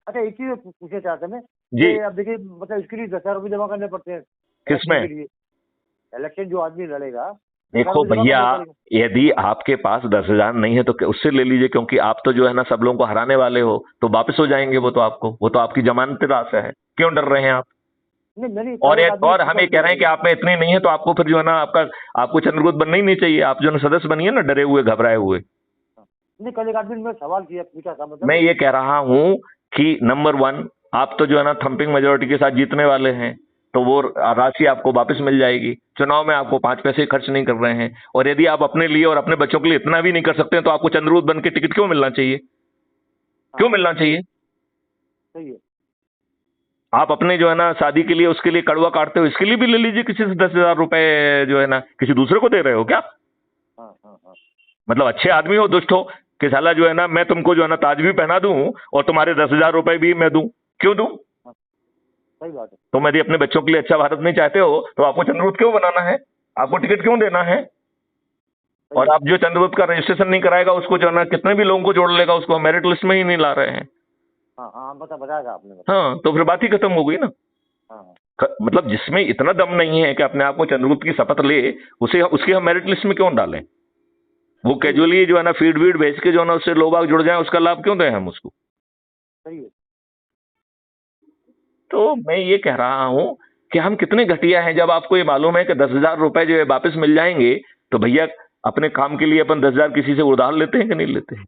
अच्छा, एक चीज पूछना चाहते हैं जी। अब देखिए, मतलब इसके लिए 10,000 रुपये जमा करने पड़ते हैं। किसमें? इलेक्शन जो आदमी लड़ेगा। देखो भैया, यदि आपके पास 10,000 नहीं है तो उससे ले लीजिए, क्योंकि आप तो जो है ना सब लोगों को हराने वाले हो, तो वापस हो जाएंगे वो तो आपको, वो तो आपकी जमानत राशि है। क्यों डर रहे हैं आप? नहीं, और हम ये कह रहे हैं कि आप में इतनी नहीं है तो आपको फिर जो है ना आपको चंद्रगुप्त बनना ही नहीं चाहिए। आप जो है सदस्य बनिए ना, डरे हुए घबराए हुए। नहीं, कल एक आदमी ने सवाल किया, पूछा था, मतलब मैं ये कह रहा हूं कि नंबर 1 आप तो जो है ना थंपिंग मेजोरिटी के साथ जीतने वाले हैं, तो वो राशि आपको वापस मिल जाएगी। चुनाव में आपको 5 पैसे खर्च नहीं कर रहे हैं, और यदि आप अपने लिए और अपने बच्चों के लिए इतना भी नहीं कर सकते हैं तो आपको चंद्रगुप्त बन के टिकट क्यों मिलना चाहिए? क्यों मिलना चाहिए? सही है। आप अपने जो है ना शादी के लिए उसके लिए कड़वा काटते हो, इसके लिए भी ले लीजिए किसी से 10,000 रुपए जो है ना किसी दूसरे को दे रहे हो क्या? मतलब अच्छे आदमी हो, दुष्ट हो कि साला जो है ना मैं तुमको जो है ना ताज भी पहना दूं और तुम्हारे 10,000 रुपए भी मैं दूं। क्यों दूं? सही बात है। तुम यदि अपने बच्चों के लिए अच्छा भारत नहीं चाहते हो तो आपको चंद्रगुप्त क्यों बनाना है? आपको टिकट क्यों देना है? और आप जो चंद्रगुप्त का रजिस्ट्रेशन नहीं कराएगा उसको जो है ना कितने भी लोगों को जोड़ लेगा, उसको मेरिट लिस्ट में ही नहीं ला रहे हैं। बताया आपने। हाँ, तो फिर बात ही खत्म हो गई ना। मतलब जिसमें इतना दम नहीं है कि अपने आप को चंद्रगुप्त की शपथ ले, उसे उसकी हम मेरिट लिस्ट में क्यों डालें? वो कैजुअली जो है ना फीड वीड भेज के जो है ना उससे लोग बाग जुड़ जाए, उसका लाभ क्यों दें हम उसको? सही है। तो मैं ये कह रहा हूं कि हम कितने घटिया हैं। जब आपको ये मालूम है कि 10,000 रुपए जो है वापस मिल जाएंगे, तो भैया अपने काम के लिए अपन 10,000 किसी से उधार लेते हैं कि नहीं लेते हैं?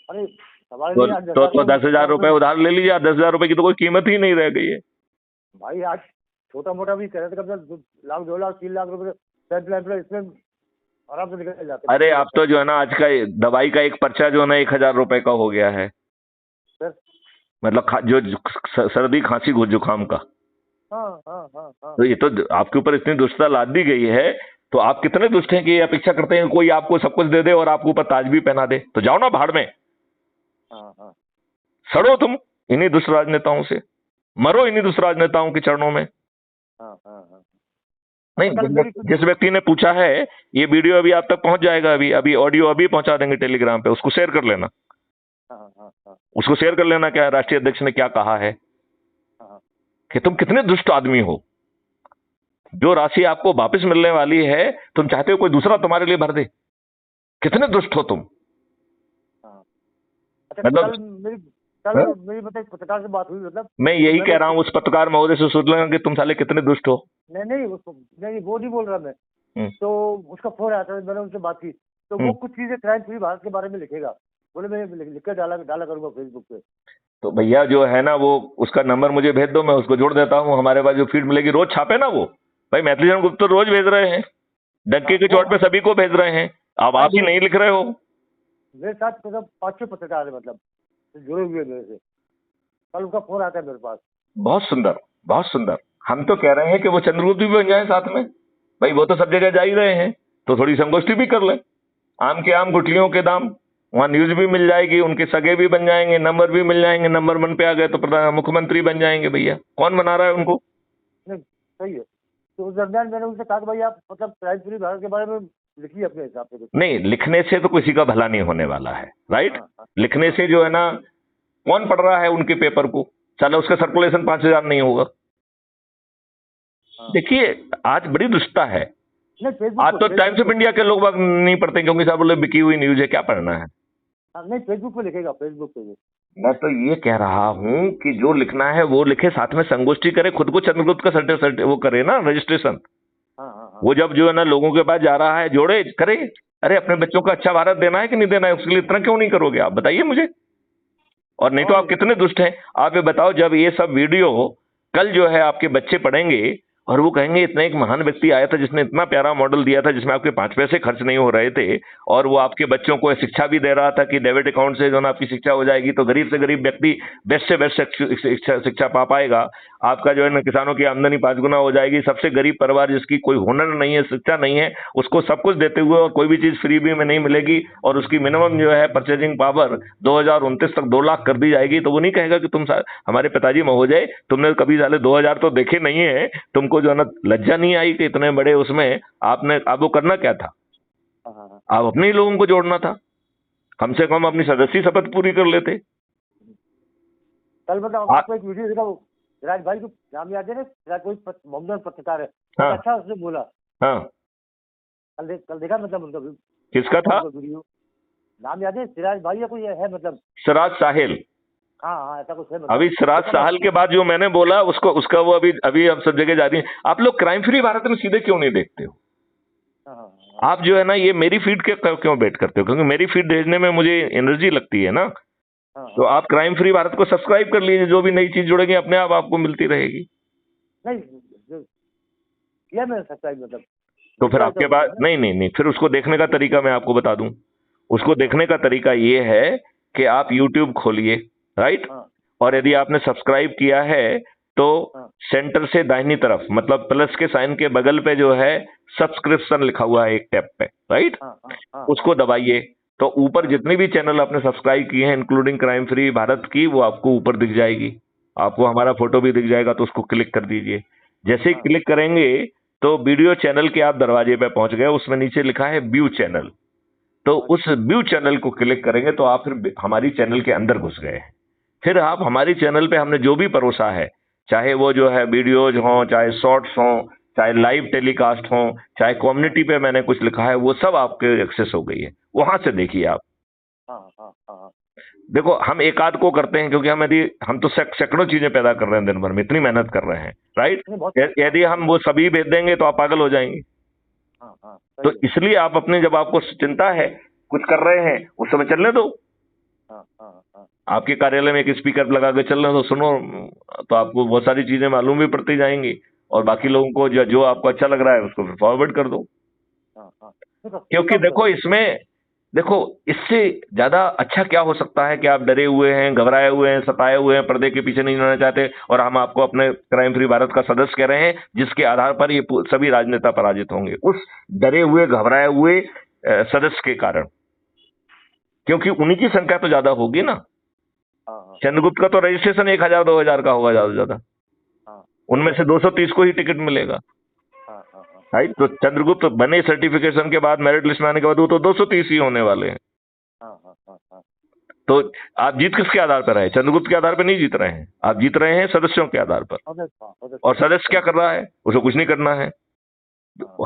अरे तो 10,000 रुपए उधार ले लीजिए। 10,000 रुपए की तो कोई कीमत ही नहीं रह गई है भाई। आज छोटा मोटा भी करे तो 1 लाख 2 लाख 3 लाख रुपए इसमें आराम से निकल जाते हैं। अरे आप तो जो है ना आज का दवाई का एक पर्चा जो है ना 1,000 रुपए का हो गया है सर। मतलब जो सर्दी खांसी जुकाम का। तो ये तो आपके ऊपर इतनी दुष्टता लाद दी गई है, तो आप कितने दुष्ट हैं कि ये अपेक्षा करते हैं कोई आपको सब कुछ दे दे और आपके ऊपर ताज भी पहना दे? तो जाओ ना भाड़ में, सड़ो तुम। इन्हीं दुष्ट राजनेताओं से, मरो इन्हीं दुष्ट राजनेताओं के चरणों में। हाँ हाँ हाँ। नहीं, कल मेरी जिस व्यक्ति ने पूछा है, ये वीडियो अभी आप तक पहुंच जाएगा, अभी अभी ऑडियो अभी पहुंचा देंगे टेलीग्राम पे, उसको शेयर कर लेना। हाँ हाँ हाँ उसको शेयर कर लेना क्या राष्ट्रीय अध्यक्ष ने क्या कहा है, हाँ। कि तुम कितने दुष्ट आदमी हो, जो राशि आपको वापस मिलने वाली है तुम चाहते हो कोई दूसरा तुम्हारे लिए भर दे, कितने दुष्ट हो तुम। हाँ। अच्छा, मतलब कल हाँ? मेरी मतलब पत्रकार से बात हुई, मतलब मैं यही मैंने कह रहा हूं उस पत्रकार महोदय से, सोच लेना कि तुम साले कितने दुष्ट हो। नहीं नहीं, वो नहीं बोल रहा मैं। हम्म, तो उसका फोन आया था, मैंने उनसे बात की, तो वो कुछ चीजें क्राइम फ्री भारत के बारे में लिखेगा, बोले मैं लिख कर डाला करूंगा फेसबुक पे। तो भैया जो है ना, वो उसका नंबर मुझे भेज दो, मैं उसको जोड़ देता हूँ। हमारे पास जो फीड मिलेगी रोज छापे ना वो, भाई मैथिली जन गुप्त तो रोज भेज रहे हैं, डंके हाँ, के चोट पे सभी को भेज रहे हैं, अब आप ही नहीं लिख रहे हो। मेरे साथ मतलब 5-6 पत्रकार है, मतलब जुड़े हुए मेरे से। कल उसका फोन आता है मेरे पास। बहुत सुंदर, बहुत सुंदर। हम तो कह रहे हैं कि वो चंद्रगुप्त भी बन जाए साथ में, भाई वो तो सब जगह जा ही रहे हैं, तो थोड़ी संगोष्ठी भी कर ले। आम के आम गुठलियों के दाम, वहां न्यूज भी मिल जाएगी, उनके सगे भी बन जाएंगे, नंबर भी मिल जाएंगे, नंबर 1 पे आ गए तो प्रधान मुख्यमंत्री बन जाएंगे। भैया कौन बना रहा है उनको। नहीं, सही है। तो उस दरमियान मैंने उनसे कहा कि भाई आप मतलब क्राइम फ्री भारत के बारे में लिखिए अपने हिसाब से कुछ। नहीं, लिखने से तो किसी का भला नहीं होने वाला है, राइट। हाँ हाँ लिखने से जो है ना, कौन पढ़ रहा है उनके पेपर को, चलो उसका सर्कुलेशन 5,000 नहीं होगा। हाँ। देखिए आज बड़ी दुष्टता है। नहीं, आज तो टाइम्स ऑफ इंडिया के लोग बाग नहीं पढ़ते, क्योंकि साहब बोले बिकी हुई न्यूज है, क्या पढ़ना है। नहीं, फेसबुक पे लिखेगा, फेसबुक पे। मैं तो ये कह रहा हूं कि जो लिखना है वो लिखे, साथ में संगोष्ठी करे, खुद को चंद्रगुप्त का सर्टिफिकेट वो करे ना, रजिस्ट्रेशन। हाँ हाँ हाँ। वो जब जो है ना लोगों के पास जा रहा है, जोड़े करे। अरे अपने बच्चों को अच्छा भारत देना है कि नहीं देना है, उसके लिए इतना क्यों नहीं करोगे आप, बताइए मुझे। और नहीं तो आप कितने दुष्ट हैं। आप ये बताओ, जब ये सब वीडियो कल जो है आपके बच्चे पढ़ेंगे और वो कहेंगे इतना एक महान व्यक्ति आया था जिसने इतना प्यारा मॉडल दिया था जिसमें आपके 5 पैसे खर्च नहीं हो रहे थे, और वो आपके बच्चों को शिक्षा भी दे रहा था कि डेबिट अकाउंट से जो ना आपकी शिक्षा हो जाएगी, तो गरीब से गरीब व्यक्ति बेस्ट से बेस्ट शिक्षा पा पाएगा। आपका जो है ना किसानों की आमदनी 5 गुना हो जाएगी, सबसे गरीब परिवार जिसकी कोई हुनर नहीं है, शिक्षा नहीं है, उसको सब कुछ देते हुए और कोई भी चीज फ्री भी में नहीं मिलेगी, और उसकी मिनिमम जो है परचेजिंग पावर 2029 तक 2 लाख कर दी जाएगी, तो वो नहीं कहेगा कि तुम हमारे पिताजी महोदय तुमने कभी साले 2000 तो देखे नहीं है, तुमको जो है ना लज्जा नहीं आई कि इतने बड़े उसमें आपने, आप वो करना क्या था, हाँ हाँ हाँ। आप अपने ही लोगों को जोड़ना था, कम से कम अपनी सदस्य शपथ पूरी कर लेते। कल मतलब आपको एक वीडियो देखा, वो सिराज भाई को नाम याद है ना, सिराज कोई मोहम्मद पत्रकार है। हाँ अच्छा उसने बोला। हाँ, कल देखा मतलब उनका किसका था वीडियो, नाम याद है, सिराज भाई या कोई है मतलब। सिराज साहिल। हाँ हाँ, ऐसा कुछ है मतलब। अभी सिराज साहल के बाद जो मैंने बोला उसको, उसका वो अभी अभी अब सब जगह जा रही है। आप लोग क्राइम फ्री भारत में सीधे क्यों नहीं देखते हो। हाँ हाँ आप जो है ना ये मेरी फीड के क्यों वेट करते हो, क्योंकि मेरी फीड भेजने में मुझे एनर्जी लगती है ना। हाँ। तो आप क्राइम फ्री भारत को सब्सक्राइब कर लीजिए, जो भी नई चीज जुड़ेगी अपने आप आपको मिलती रहेगी। नहीं, किया मैंने सब्सक्राइब मतलब। तो फिर आपके पास नहीं नहीं नहीं, फिर उसको देखने का तरीका मैं आपको बता दूं। उसको देखने का तरीका ये है कि आप YouTube खोलिए, राइट, और यदि आपने सब्सक्राइब किया है तो सेंटर से दाहिनी तरफ, मतलब प्लस के साइन के बगल पे जो है सब्सक्रिप्शन लिखा हुआ है एक टैब पे, राइट, उसको दबाइए। तो ऊपर जितनी भी चैनल आपने सब्सक्राइब किए हैं इंक्लूडिंग क्राइम फ्री भारत की, वो आपको ऊपर दिख जाएगी, आपको हमारा फोटो भी दिख जाएगा, तो उसको क्लिक कर दीजिए। जैसे ही क्लिक करेंगे तो वीडियो चैनल के आप दरवाजे पे पहुंच गए, उसमें नीचे लिखा है व्यू चैनल, तो उस व्यू चैनल को क्लिक करेंगे तो आप फिर हमारी चैनल के अंदर घुस गए। फिर आप हमारी चैनल पे हमने जो भी परोसा है, चाहे वो जो है वीडियोज हों, चाहे शॉर्ट्स हों, चाहे लाइव टेलीकास्ट हों, चाहे कम्युनिटी पे मैंने कुछ लिखा है, वो सब आपके एक्सेस हो गई है, वहां से देखिए आप। देखो हम एक आध को करते हैं क्योंकि हम तो सैकड़ों चीजें पैदा कर रहे हैं दिन भर में, इतनी मेहनत कर रहे हैं, राइट। यदि हम वो सभी भेज देंगे तो आप पागल हो जाएंगे। तो इसलिए आप अपने, जब आपको चिंता है कुछ कर रहे हैं उस समय चलने दो। आपके कार्यालय में एक स्पीकर लगा के चलने दो, सुनो, तो आपको बहुत सारी चीजें मालूम भी पड़ती जाएंगी, और बाकी लोगों को जो आपको अच्छा लग रहा है उसको फॉरवर्ड कर दो। क्योंकि देखो इसमें, देखो इससे ज्यादा अच्छा क्या हो सकता है कि आप डरे हुए हैं, घबराए हुए हैं, सताए हुए हैं, पर्दे के पीछे नहीं जाना चाहते, और हम आपको अपने क्राइम फ्री भारत का सदस्य कह रहे हैं, जिसके आधार पर ये सभी राजनेता पराजित होंगे, उस डरे हुए घबराए हुए सदस्य के कारण, क्योंकि उन्हीं की संख्या तो ज्यादा होगी ना। हाँ चंद्रगुप्त का तो रजिस्ट्रेशन 1000 2000 का होगा ज्यादा से ज्यादा, हाँ उनमें से 230 को ही टिकट मिलेगा। हाँ हाँ हाँ राइट, तो चंद्रगुप्त बने सर्टिफिकेशन के बाद, मेरिट लिस्ट में आने के बाद वो तो 230 ही होने वाले हैं। हाँ हाँ हाँ हाँ। तो आप जीत किसके आधार पर है? चंद्रगुप्त के आधार पर नहीं जीत रहे हैं, आप जीत रहे हैं सदस्यों के आधार पर। और सदस्य क्या कर रहा है? उसे कुछ नहीं करना है।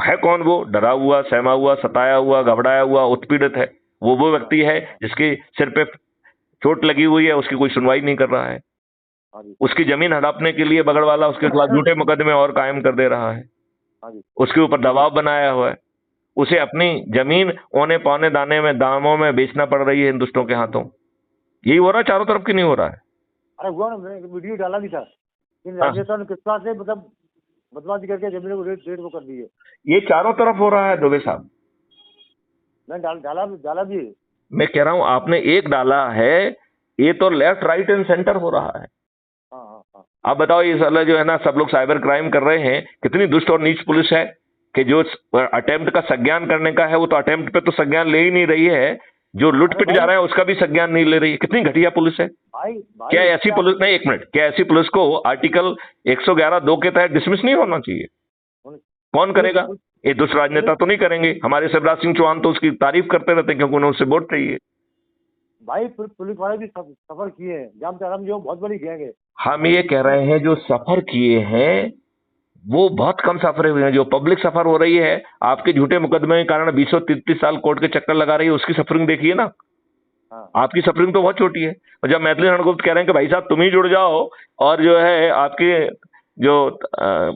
है कौन वो? डरा हुआ, सहमा हुआ, सताया हुआ, घबराया हुआ, उत्पीड़ित है। वो व्यक्ति है जिसके सिर पे चोट लगी हुई है, उसकी कोई सुनवाई नहीं कर रहा है। उसकी जमीन हड़पने के लिए बगड़वाला उसके खिलाफ झूठे मुकदमे और कायम कर दे रहा है, उसके ऊपर दबाव बनाया हुआ है। उसे अपनी जमीन औने पौने दाने में दामों में बेचना पड़ रही है हिंदुस्तान के हाथों। यही हो रहा है चारों तरफ की, नहीं हो रहा है? अरे हुआ ना, मैंने वीडियो डाला भी था। इन हाँ। राजनेताओं ने किस तरह से मतलब बदमाशी करके जमीन को रेट वो कर दी है। ये चारों तरफ हो रहा है दुबे साहब। मैंने डाला भी है। मैं कह रहा हूं आपने एक डाला है, ये तो लेफ्ट राइट एंड सेंटर हो रहा है। हाँ हाँ हाँ। आप बताओ, ये साला जो है ना, सब लोग साइबर क्राइम कर रहे हैं, कितनी दुष्ट और नीच पुलिस है कि जो अटेम्प्ट का संज्ञान करने का है वो तो अटेम्प्ट पे तो संज्ञान ले ही नहीं रही है, जो लुट पिट जा रहा है उसका भी संज्ञान नहीं ले रही है। कितनी घटिया पुलिस है। भाई क्या ऐसी पुलिस, नहीं एक मिनट, क्या ऐसी पुलिस को आर्टिकल 111(2) के तहत डिसमिस नहीं होना चाहिए? कौन करेगा? ये दुष्ट राजनेता तो नहीं करेंगे। हमारे शिवराज सिंह चौहान तो उसकी तारीफ करते रहते हैं क्योंकि उन्हें उससे वोट चाहिए। भाई पुलिस वाले भी सफर किए हैं, जाम ताराम जो बहुत बड़ी गैंग है। हम ये कह रहे हैं जो सफर किए हैं वो बहुत कम सफरे हुए हैं। जो पब्लिक सफर हो रही है आपके झूठे मुकदमे के कारण 20-30 साल कोर्ट के चक्कर लगा रही है, उसकी सफरिंग देखिए ना। हाँ। आपकी सफरिंग तो बहुत छोटी है। और जब मैथिली रणगुप्त कह रहे हैं कि भाई साहब तुम ही जुड़ जाओ और जो है आपके जो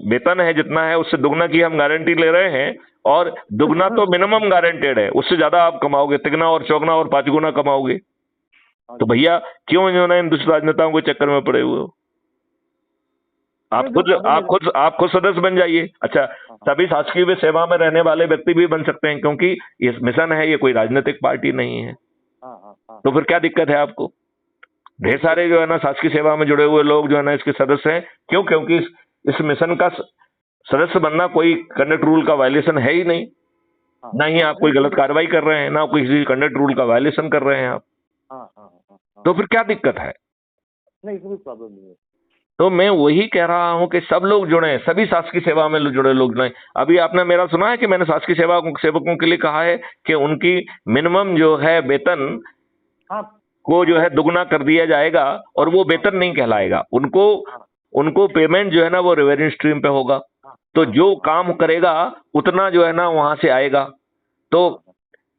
वेतन है जितना है उससे दुगना की हम गारंटी ले रहे हैं, और दुगना तो मिनिमम गारंटेड है, उससे ज्यादा आप कमाओगे, तिगना और चौगना और 5 गुना कमाओगे। तो भैया क्यों इन्होंने इन दुष्ट राजनेताओं के चक्कर में पड़े हुए हो? आप खुद सदस्य बन जाइए। अच्छा, सभी शासकीय सेवा में रहने वाले व्यक्ति भी बन सकते हैं क्योंकि ये मिशन है, ये कोई राजनीतिक पार्टी नहीं है। तो फिर क्या दिक्कत है आपको? ढेर सारे जो है ना शासकीय सेवा में जुड़े हुए लोग जो है ना इसके सदस्य हैं। क्यों? क्योंकि इस मिशन का सदस्य बनना कोई कंडक्ट रूल का वायलेशन है ही नहीं। ना ही आप कोई गलत कार्रवाई कर रहे हैं, ना कोई किसी कंडक्ट रूल का वायलेशन कर रहे हैं आप। तो फिर क्या दिक्कत है? नहीं, कोई प्रॉब्लम नहीं है। तो मैं वही कह रहा हूं कि सब लोग जुड़े, सभी शासकीय सेवा में जुड़े लोग जुड़े। अभी आपने मेरा सुना है कि मैंने शासकीय सेवकों के लिए कहा है कि उनकी मिनिमम जो है वेतन को जो है दुगना कर दिया जाएगा, और वो वेतन नहीं कहलाएगा, उनको पेमेंट जो है ना वो रेवेन्यू स्ट्रीम पे होगा। तो जो काम करेगा उतना जो है ना वहां से आएगा। तो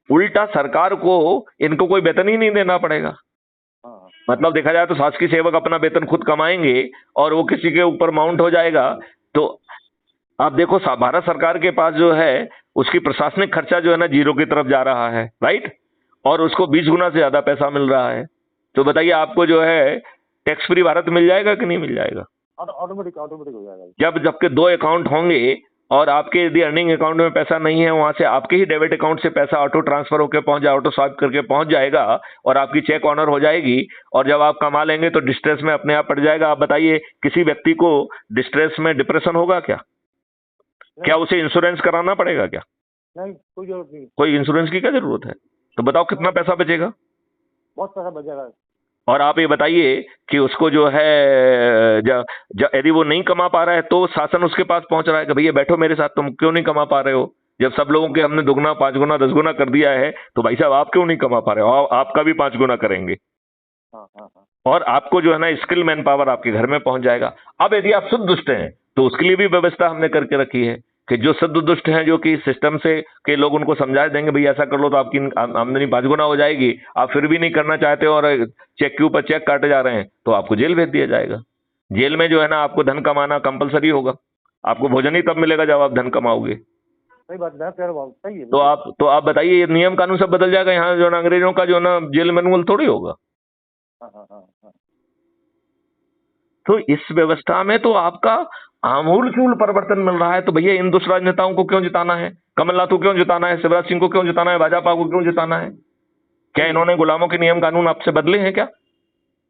उल्टा सरकार को इनको कोई वेतन ही नहीं देना पड़ेगा। मतलब देखा जाए तो शासकीय सेवक अपना वेतन खुद कमाएंगे और वो किसी के ऊपर माउंट हो जाएगा। तो आप देखो भारत सरकार के पास जो है उसकी प्रशासनिक खर्चा जो है ना जीरो की तरफ जा रहा है, राइट, और उसको 20 गुना से ज्यादा पैसा मिल रहा है। तो बताइए आपको जो है टैक्स फ्री भारत मिल जाएगा कि नहीं मिल जाएगा? ऑटोमेटिक हो जाएगा। जबकि 2 अकाउंट होंगे और आपके यदि अर्निंग अकाउंट में पैसा नहीं है, वहां से आपके ही डेबिट अकाउंट से पैसा ऑटो ट्रांसफर होकर पहुंच जाए, ऑटो स्वाइप करके पहुंच जाएगा और आपकी चेक ऑनर हो जाएगी। और जब आप कमा लेंगे तो डिस्ट्रेस में अपने आप पड़ जाएगा। आप बताइए किसी व्यक्ति को डिस्ट्रेस में डिप्रेशन होगा क्या? क्या उसे इंश्योरेंस कराना पड़ेगा क्या? नहीं, कोई जरूरत नहीं। कोई इंश्योरेंस की क्या जरूरत है? तो बताओ कितना पैसा बचेगा? बहुत पैसा बचेगा। और आप ये बताइए कि उसको जो है यदि वो नहीं कमा पा रहा है तो शासन उसके पास पहुंच रहा है कि भैया बैठो मेरे साथ, तुम क्यों नहीं कमा पा रहे हो? जब सब लोगों के हमने दुगना 5 गुना 10 गुना कर दिया है तो भाई साहब आप क्यों नहीं कमा पा रहे हो? आपका भी 5 गुना करेंगे। और आपको जो है ना स्किल मैन पावर आपके घर में पहुंच जाएगा। अब यदि आप शुद्ध दुष्ट हैं तो उसके लिए भी व्यवस्था हमने करके रखी है कि जो शुद्ध दुष्ट हैं, जो कि सिस्टम से के लोग उनको समझा देंगे भैया ऐसा कर लो तो आपकी आमदनी 5 गुना हो जाएगी। आप फिर भी नहीं करना चाहते और चेक के ऊपर चेक काटे जा रहे हैं तो आपको जेल भेज दिया जाएगा। जेल में जो है ना आपको धन कमाना कंपलसरी होगा। आपको भोजन ही तब मिलेगा जब आप धन कमाओगे। सही बात है, सही है। तो आप बताइए, ये नियम कानून सब बदल जाएगा। यहाँ जो ना अंग्रेजों का जो ना जेल मैनुअल थोड़ी होगा। तो इस व्यवस्था में तो आपका आमूल परिवर्तन मिल रहा है। तो भैया इन दुष्ट राजनेताओं को क्यों जिताना है? कमलनाथ को क्यों जिताना है? शिवराज सिंह को क्यों जिताना है? भाजपा को क्यों जिताना है? क्या इन्होंने गुलामों के नियम कानून आपसे बदले हैं क्या?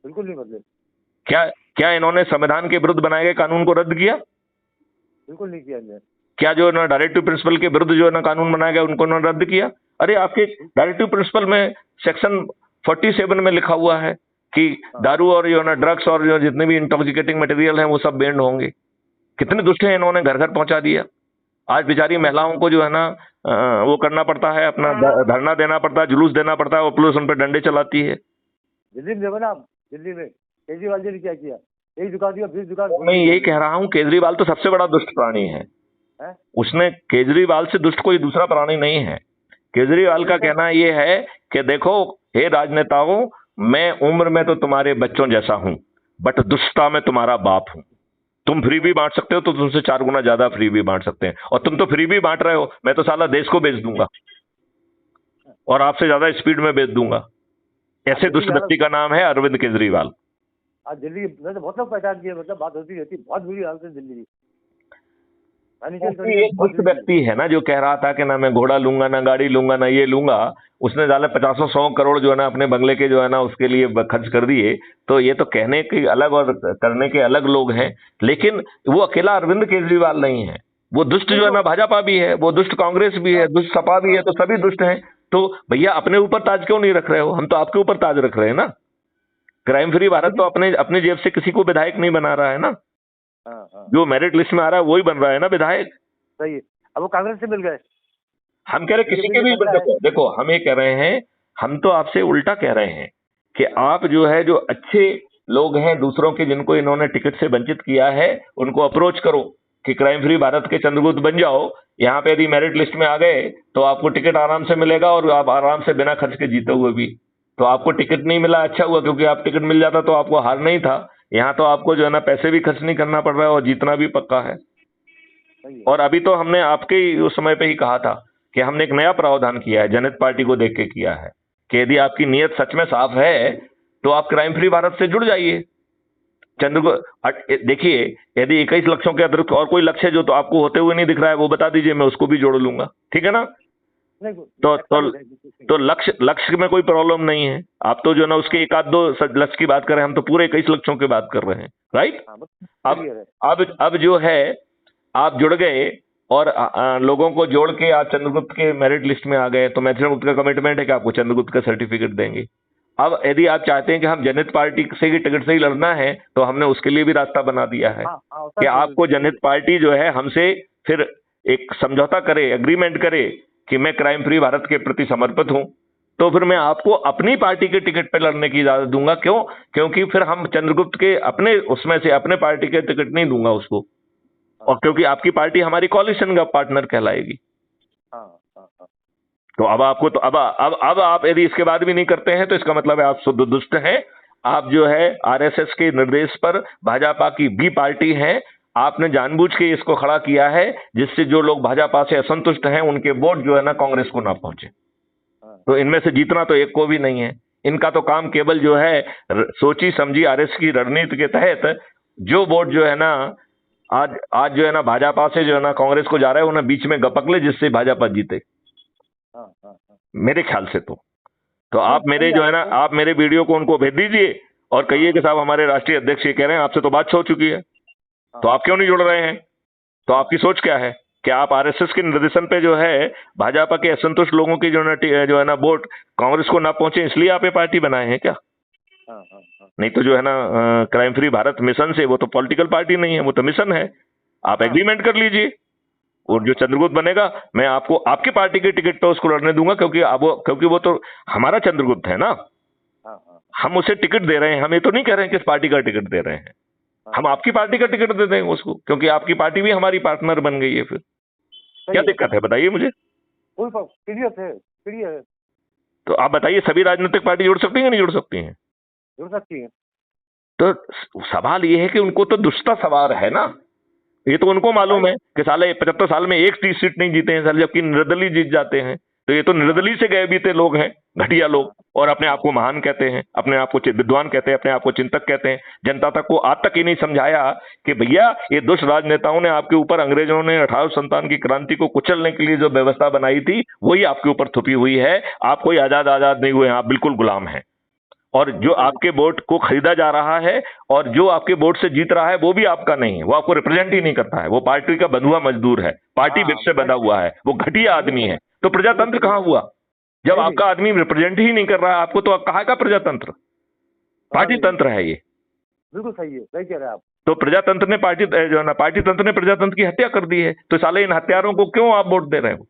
बिल्कुल नहीं बदले। क्या इन्होंने संविधान के विरुद्ध बनाए गए कानून को रद्द किया? बिल्कुल नहीं किया। क्या जो ना डायरेक्टिव प्रिंसिपल के विरुद्ध जो ना कानून बनाया गया उनको ना रद्द किया? अरे आपके डायरेक्टिव प्रिंसिपल में सेक्शन 47 में लिखा हुआ है कि दारू और जो है ना ड्रग्स और जो जितने भी इंटॉक्सिकेटिंग मटेरियल हैं वो सब बैंड होंगे। कितने दुष्ट हैं, इन्होंने घर घर पहुंचा दिया। आज बेचारी महिलाओं को जो है ना वो करना पड़ता है, अपना धरना देना पड़ता है, जुलूस देना पड़ता है, वो पुलिस उन पर डंडे चलाती है। दिल्ली में देखो ना, दिल्ली में केजरीवाल जी ने क्या किया, एक दुकान दिया 20 दुकान। मैं यही कह रहा हूँ, केजरीवाल तो सबसे बड़ा दुष्ट प्राणी है। उसने, केजरीवाल से दुष्ट कोई दूसरा प्राणी नहीं है। केजरीवाल का कहना यह है कि देखो हे राजनेताओं, मैं उम्र में तो तुम्हारे बच्चों जैसा हूं, बट दुष्टता में तुम्हारा बाप हूं। तुम फ्री भी बांट सकते हो तो तुमसे 4 गुना ज्यादा फ्री भी बांट सकते हैं, और तुम तो फ्री भी बांट रहे हो, मैं तो साला देश को बेच दूंगा और आपसे ज्यादा स्पीड में बेच दूंगा। ऐसे दुष्ट व्यक्ति का नाम है अरविंद केजरीवाल। आज दिल्ली में तो बहुत लोग पहचान किए, मतलब बात होती रहती, बहुत बुरी हालत है दिल्ली की। एक दुष्ट व्यक्ति है ना जो कह रहा था कि ना मैं घोड़ा लूंगा, ना गाड़ी लूंगा, ना ये लूंगा, उसने डाले 50-100 करोड़ जो है ना अपने बंगले के जो है ना उसके लिए खर्च कर दिए। तो ये तो कहने के अलग और करने के अलग लोग हैं, लेकिन वो अकेला अरविंद केजरीवाल नहीं है। वो दुष्ट जो है ना भाजपा भी है, वो दुष्ट कांग्रेस भी है, दुष्ट सपा भी है, तो सभी दुष्ट हैं। तो भैया अपने ऊपर ताज क्यों नहीं रख रहे हो? हम तो आपके ऊपर ताज रख रहे हैं ना। क्राइम फ्री भारत तो अपने जेब से किसी को विधायक नहीं बना रहा है ना। जो मेरिट लिस्ट में आ रहा है वही बन रहा है ना विधायक। सही है। अब वो कांग्रेस से मिल गए। हम कह रहे किसी के भी देखो हम ये कह रहे हैं, हम तो आपसे उल्टा कह रहे हैं कि आप जो है, जो अच्छे लोग हैं दूसरों के, जिनको इन्होंने टिकट से वंचित किया है, उनको अप्रोच करो कि क्राइम फ्री भारत के चंद्रगुप्त बन जाओ। यहाँ पे यदि मेरिट लिस्ट में आ गए तो आपको टिकट आराम से मिलेगा, और आप आराम से बिना खर्च के जीते हुए भी। तो आपको टिकट नहीं मिला, अच्छा हुआ, क्योंकि आप टिकट मिल जाता तो आपको हार नहीं था। यहाँ तो आपको जो है ना पैसे भी खर्च नहीं करना पड़ रहा है और जीतना भी पक्का है। और अभी तो हमने आपके उस समय पे ही कहा था कि हमने एक नया प्रावधान किया है, जनहित पार्टी को देख के किया है, कि यदि आपकी नीयत सच में साफ है तो आप क्राइम फ्री भारत से जुड़ जाइए। देखिए, यदि 21 लक्षों के अतिरिक्त और कोई लक्ष्य जो तो आपको होते हुए नहीं दिख रहा है वो बता दीजिए, मैं उसको भी जोड़ लूंगा, ठीक है ना। तो लक्ष्य में कोई प्रॉब्लम नहीं है। आप तो जो ना उसके 1-2 लक्ष्य की बात कर रहे हैं, हम तो पूरे 21 लक्षों की बात कर रहे हैं, राइट। अब जो है आप जुड़ गए और लोगों को जोड़ के आप चंद्रगुप्त के मेरिट लिस्ट में आ गए, तो चंद्रगुप्त का कमिटमेंट है कि आपको चंद्रगुप्त का सर्टिफिकेट देंगे। अब यदि आप चाहते हैं कि हम जनहित पार्टी से ही टिकट से ही लड़ना है, तो हमने उसके लिए भी रास्ता बना दिया है कि आपको जनहित पार्टी जो है हमसे फिर एक समझौता करे, एग्रीमेंट करे कि मैं क्राइम फ्री भारत के प्रति समर्पित हूं, तो फिर मैं आपको अपनी पार्टी के टिकट पे लड़ने की इजाजत दूंगा। क्यों? क्योंकि फिर हम चंद्रगुप्त के अपने उसमें से अपने पार्टी के टिकट नहीं दूंगा उसको, और क्योंकि आपकी पार्टी हमारी कॉलिशन का पार्टनर कहलाएगी। तो अब आपको तो अब आप यदि इसके बाद भी नहीं करते हैं तो इसका मतलब है आप शुद्ध दुष्ट हैं। आप जो है आरएसएस के निर्देश पर भाजपा की बी पार्टी है। आपने जानबूझ के इसको खड़ा किया है जिससे जो लोग भाजपा से असंतुष्ट हैं उनके वोट जो है ना कांग्रेस को ना पहुंचे। तो इनमें से जीतना तो एक को भी नहीं है। इनका तो काम केवल जो है सोची समझी आरएसएस की रणनीति के तहत जो वोट जो है ना आज जो है ना भाजपा से जो है ना कांग्रेस को जा रहा है, उन्हें बीच में गपक ले जिससे भाजपा जीते। मेरे ख्याल से तो आप मेरे जो है ना आप मेरे वीडियो को उनको भेज दीजिए और कहिए कि साहब हमारे राष्ट्रीय अध्यक्ष ये कह रहे हैं आपसे तो बात हो चुकी है, तो आप क्यों नहीं जुड़ रहे हैं? तो आपकी सोच क्या है कि आप आरएसएस के निर्देशन पे जो है भाजपा के असंतुष्ट लोगों की जो है ना वोट कांग्रेस को ना पहुंचे इसलिए आप ये पार्टी बनाए हैं क्या? नहीं तो जो है ना क्राइम फ्री भारत मिशन से, वो तो पॉलिटिकल पार्टी नहीं है, वो तो मिशन है। आप एग्रीमेंट कर लीजिए और जो चंद्रगुप्त बनेगा मैं आपको आपकी पार्टी के टिकट पे उसको लड़ने दूंगा, क्योंकि वो तो हमारा चंद्रगुप्त है ना। हम उसे टिकट दे रहे हैं, हम ये तो नहीं कह रहे हैं किस पार्टी का टिकट दे रहे हैं, हम आपकी पार्टी का टिकट दे देंगे उसको, क्योंकि आपकी पार्टी भी हमारी पार्टनर बन गई है। फिर क्या दिक्कत है बताइए मुझे। तो आप बताइए सभी राजनीतिक पार्टी जुड़ सकती है नहीं जुड़ सकती हैं? जुड़ सकती है। तो सवाल ये है कि उनको तो दुष्टा सवार है ना, ये तो उनको मालूम है कि साले 75 साल में एक सीट नहीं जीते हैं साले, जबकि निर्दलीय जीत जाते हैं। तो ये तो निर्दलीय से गए बीते लोग हैं, घटिया लोग, और अपने आप को महान कहते हैं, अपने आप को विद्वान कहते हैं, अपने आप को चिंतक कहते हैं। जनता तक को आज तक ही नहीं समझाया कि भैया ये दुष्ट राजनेताओं ने आपके ऊपर, अंग्रेजों ने 1857 की क्रांति को कुचलने के लिए जो व्यवस्था बनाई थी वही आपके ऊपर थुपी हुई है। आप कोई आजाद नहीं हुए हैं, आप बिल्कुल गुलाम हैं। और जो आपके वोट को खरीदा जा रहा है और जो आपके वोट से जीत रहा है वो भी आपका नहीं है, वो आपको रिप्रेजेंट ही नहीं करता है, वो पार्टी का बंधुआ मजदूर है, पार्टी विप से बंधा हुआ है, वो घटिया आदमी है। तो प्रजातंत्र कहां हुआ जब आपका आदमी रिप्रेजेंट ही नहीं कर रहा है आपको? तो कहाँ का प्रजातंत्र? पार्टी तंत्र है ये। बिल्कुल सही है, सही कह रहे हैं आप। तो प्रजातंत्र ने पार्टी जो है ना, पार्टी तंत्र ने प्रजातंत्र की हत्या कर दी है। तो साले इन हत्यारों को क्यों आप वोट दे रहे हो?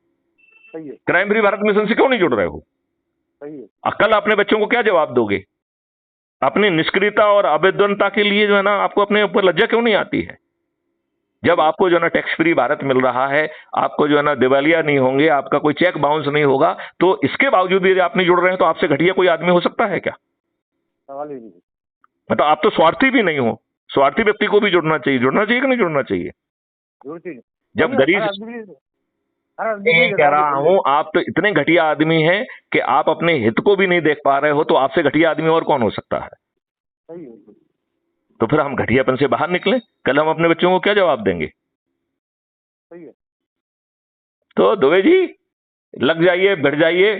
सही है, क्राइम फ्री भारत मिशन से क्यों नहीं जुड़ रहे हो? सही है। कल अपने बच्चों को क्या जवाब दोगे? अपनी निष्क्रियता और अभेद्यता के लिए जो है ना, आपको अपने ऊपर लज्जा क्यों नहीं आती है? जब आपको जो है ना टैक्स फ्री भारत मिल रहा है, आपको जो है ना दिवालिया नहीं होंगे, आपका कोई चेक बाउंस नहीं होगा, तो इसके बावजूद भी आप नहीं जुड़ रहे हैं, तो आपसे घटिया कोई आदमी हो सकता है क्या? सवाल ही नहीं। मतलब आप तो स्वार्थी भी नहीं हो। स्वार्थी व्यक्ति को भी जुड़ना चाहिए। जुड़ना चाहिए कि नहीं जुड़ना चाहिए? जब गरीब, मैं कह रहा हूं, आप तो इतने घटिया आदमी हैं कि आप अपने हित को भी नहीं देख पा रहे हो, तो आपसे घटिया आदमी और कौन हो सकता है? सही है। तो फिर हम घटियापन से बाहर निकलें। कल हम अपने बच्चों को क्या जवाब देंगे? सही है। तो दुबे जी, लग जाइए, भिड़ जाइए।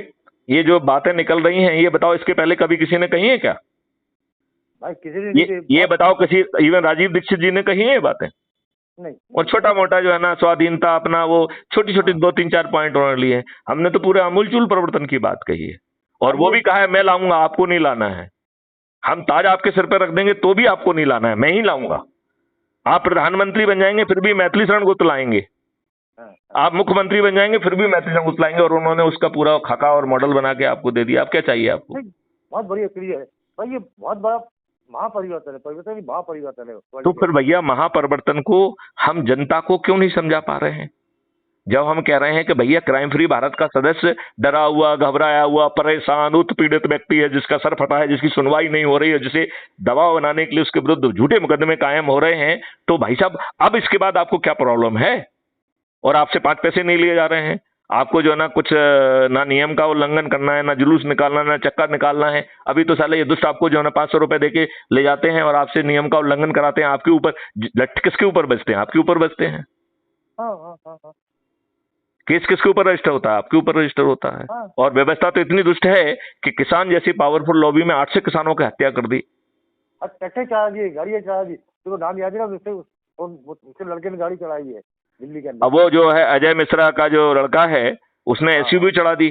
ये जो बातें निकल रही हैं, ये बताओ इसके पहले कभी किसी ने कही है क्या? भाई किसी ने ये बताओ, किसी इवन राजीव दीक्षित जी ने कही है ये बातें? नहीं। और छोटा मोटा जो है ना स्वाधीनता, अपना वो छोटी छोटी 2-3-4 पॉइंट उन्होंने लिए हैं। हमने तो पूरे आमूलचूल परिवर्तन की बात कही है, और वो भी कहा है मैं लाऊंगा, आपको नहीं लाना है। हम ताज आपके सिर पर रख देंगे तो भी आपको नहीं लाना है, मैं ही लाऊंगा। आप प्रधानमंत्री बन जाएंगे फिर भी मैथिली शरण गुप्त लाएंगे, आप मुख्यमंत्री बन जाएंगे फिर भी मैथिली शरण गुप्त लाएंगे। और उन्होंने उसका पूरा खाका और मॉडल बना के आपको दे दिया। आप क्या चाहिए आपको? बहुत बढ़िया क्लियर है भाई, ये बहुत बड़ा महापरिवर्तन है। परिवर्तन नहीं, महापरिवर्तन है। तो फिर भैया, महापरिवर्तन को हम जनता को क्यों नहीं समझा पा रहे हैं? जब हम कह रहे हैं कि भैया क्राइम फ्री भारत का सदस्य डरा हुआ, घबराया हुआ, परेशान, उत्पीड़ित व्यक्ति है, जिसका सर फटा है, जिसकी सुनवाई नहीं हो रही है, जिसे दबाव बनाने के लिए उसके विरुद्ध झूठे मुकदमे कायम हो रहे हैं, तो भाई साहब अब इसके बाद आपको क्या प्रॉब्लम है? और आपसे 5 पैसे नहीं लिए जा रहे हैं। आपको जो है ना कुछ ना नियम का उल्लंघन करना है, ना जुलूस निकालना है, ना चक्का निकालना है। अभी तो साले ये दुष्ट आपको जो है ना 500 रुपए देके ले जाते हैं और आपसे नियम का उल्लंघन कराते हैं। आपके ऊपर लठ किसके ऊपर बजते हैं? आपके ऊपर बजते हैं। हाँ। केस किसके ऊपर रजिस्टर होता है? आपके ऊपर रजिस्टर होता है। हाँ। और व्यवस्था तो इतनी दुष्ट है कि किसान जैसी पावरफुल लॉबी में 8 से किसानों की हत्या कर दी। ट्रैक्टर चला दिए, गाड़ियाँ चला दी, तो नाम याद है ना, उससे लड़के ने गाड़ी चलाई है दिल्ली के अंदर। अब वो जो है अजय मिश्रा का जो लड़का है, उसने एसयूवी चढ़ा दी।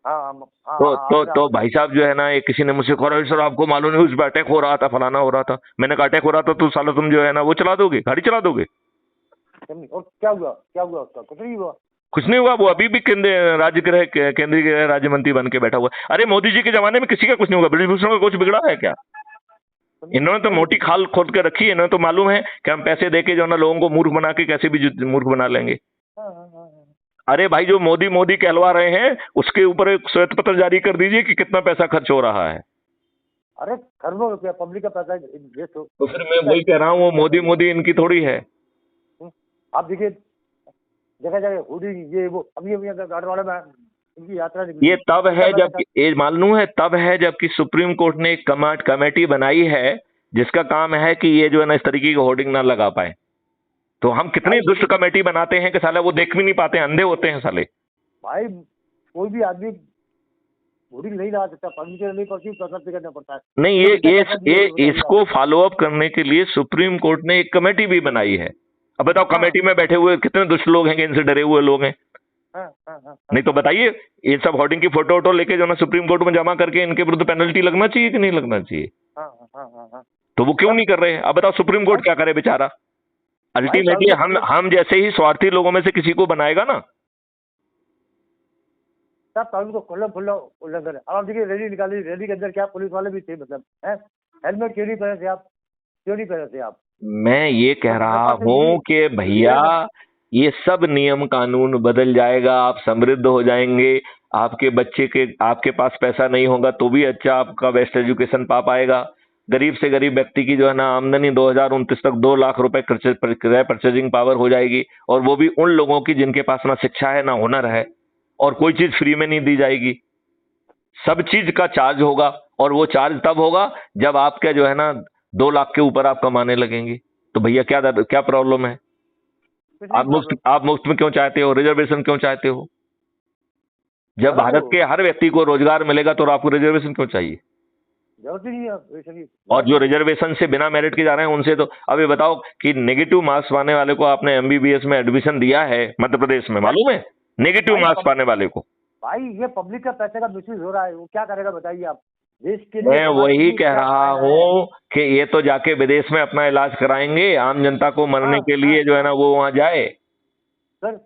तो भाई साहब जो है ना, ये किसी ने मुझसे कहा सर आपको मालूम नहीं उस पर अटैक हो रहा था, फलाना हो रहा था। मैंने कहा अटैक हो रहा था तो साला तुम जो है ना वो चला दोगे, गाड़ी चला दोगे? और क्या हुआ उसका? कुछ नहीं हुआ। कुछ नहीं हुआ। वो अभी भी केंद्रीय गृह राज्य मंत्री बन के बैठा हुआ। अरे मोदी जी के जमाने में किसी का कुछ नहीं हुआ। ब्रिजभूषण का कुछ बिगड़ा है क्या? इन्होंने तो मोटी खाल खोद के रखी है। इन्होंने तो मालूम है कि हम पैसे देके जो है ना लोगों को मूर्ख बना के कैसे भी मूर्ख बना लेंगे। अरे भाई, जो मोदी कहलवा रहे हैं उसके ऊपर एक श्वेत पत्र जारी कर दीजिए कि कितना पैसा खर्च हो रहा है। अरे खरबों रुपया पब्लिक का पैसा तो फिर मैं वही कह रहा हूँ, वो मोदी इनकी थोड़ी है। आप देखिए जगह जगह होर्डिंग, ये वो अभी गाड़वाड़े में इनकी यात्रा निकली। ये तब है जब ये मालूम है, तब है जबकि सुप्रीम कोर्ट ने एक कमेटी बनाई है जिसका काम है कि ये जो है ना इस तरीके की होर्डिंग ना लगा पाए। तो हम कितनी दुष्ट कमेटी बनाते हैं कि साले वो देख भी नहीं पाते, अंधे होते हैं साले। भाई कोई भी आदमी होर्डिंग नहीं लगा सकता, परमिशन नहीं पड़ती, प्रकट करना पड़ता है। नहीं, ये इसको फॉलो अप करने के लिए सुप्रीम कोर्ट ने एक कमेटी भी बनाई है। अब बताओ कमेटी में बैठे हुए कितने दुष्ट लोग हैं कि इनसे डरे हुए लोग हैं। नहीं तो बताइए, ये सब होर्डिंग की फोटो लेके जो ना सुप्रीम कोर्ट में जमा करके इनके विरुद्ध पेनल्टी लगना चाहिए कि नहीं लगना चाहिए? तो वो क्यों नहीं कर रहे हैं? अब बताओ सुप्रीम कोर्ट क्या करे बेचारा? अल्टीमेटली हम जैसे ही स्वार्थी लोगों में से किसी को बनाएगा ना। सब कानून को खुला उल्लंघन है। अब आप देखिए रैली निकाली, रैली के अंदर क्या पुलिस वाले भी थे, मतलब हेलमेट क्यों नहीं पहने थे आप? क्यों नहीं पहने थे आप? मैं ये कह रहा हूँ कि भैया ये सब नियम कानून बदल जाएगा, आप समृद्ध हो जाएंगे, आपके बच्चे के आपके पास पैसा नहीं होगा तो भी अच्छा आपका बेस्ट एजुकेशन पा पाएगा। गरीब से गरीब व्यक्ति की जो है ना आमदनी 2029 तक 2 लाख रुपए परचेजिंग पावर हो जाएगी, और वो भी उन लोगों की जिनके पास ना शिक्षा है ना हुनर है। और कोई चीज फ्री में नहीं दी जाएगी, सब चीज का चार्ज होगा, और वो चार्ज तब होगा जब आपका जो है ना 2 लाख के ऊपर आप कमाने लगेंगे। तो भैया क्या प्रॉब्लम है? आप मुफ्त में क्यों चाहते हो? रिजर्वेशन क्यों चाहते हो? जब भारत के हर व्यक्ति को रोजगार मिलेगा तो आपको रिजर्वेशन क्यों चाहिए? जरूरत नहीं है। और जो रिजर्वेशन से बिना मेरिट के जा रहे हैं उनसे तो अभी बताओ कि नेगेटिव मार्क्स पाने वाले को आपने एमबीबीएस में एडमिशन दिया है मध्य प्रदेश में, मालूम है? नेगेटिव मार्क्स पाने वाले को। भाई ये पब्लिक का पैसे का मिसयूज हो रहा है, वो क्या करेगा बताइए आप? देश के लिए, मैं समाज के वही लिए कह क्या रहा फायदा है। हूँ कि ये तो जाके विदेश में अपना इलाज कराएंगे, आम जनता को मरने हाँ के हाँ लिए जो है ना वो वहां जाए। सर,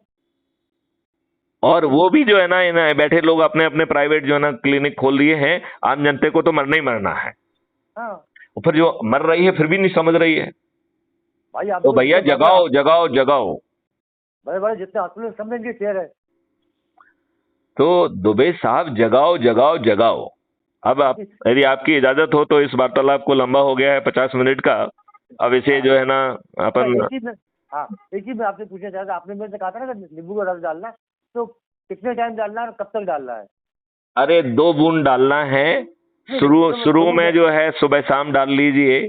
और वो भी जो है ना इन बैठे लोग अपने अपने प्राइवेट जो है ना क्लिनिक खोल दिए हैं। आम जनता को तो मरना ही मरना है, हाँ और फिर जो मर रही है फिर भी नहीं समझ रही है। भाई, आप तो देखो भैया जितने बड़े जगाओ जगाओ जगाओ। बड़े बड़े जितने हॉस्पिटल सब में इनके शेयर है। तो दुबे साहब जगाओ जगाओ जगाओ। अब आप, यदि आपकी इजाजत हो तो इस वार्तालाप को लंबा हो गया है 50 मिनट का, अब इसे जो है ना मैं अपन। एक ही में हाँ, एक ही में आपसे पूछना चाहता था। आपने मेरे से कहा था ना कि नींबू का रस डालना, तो कितने टाइम डालना है और कब तक डालना है? अरे 2 बूंद डालना है। नहीं, शुरू तो मैं शुरू दो में बूंद। जो है सुबह शाम डाल लीजिए।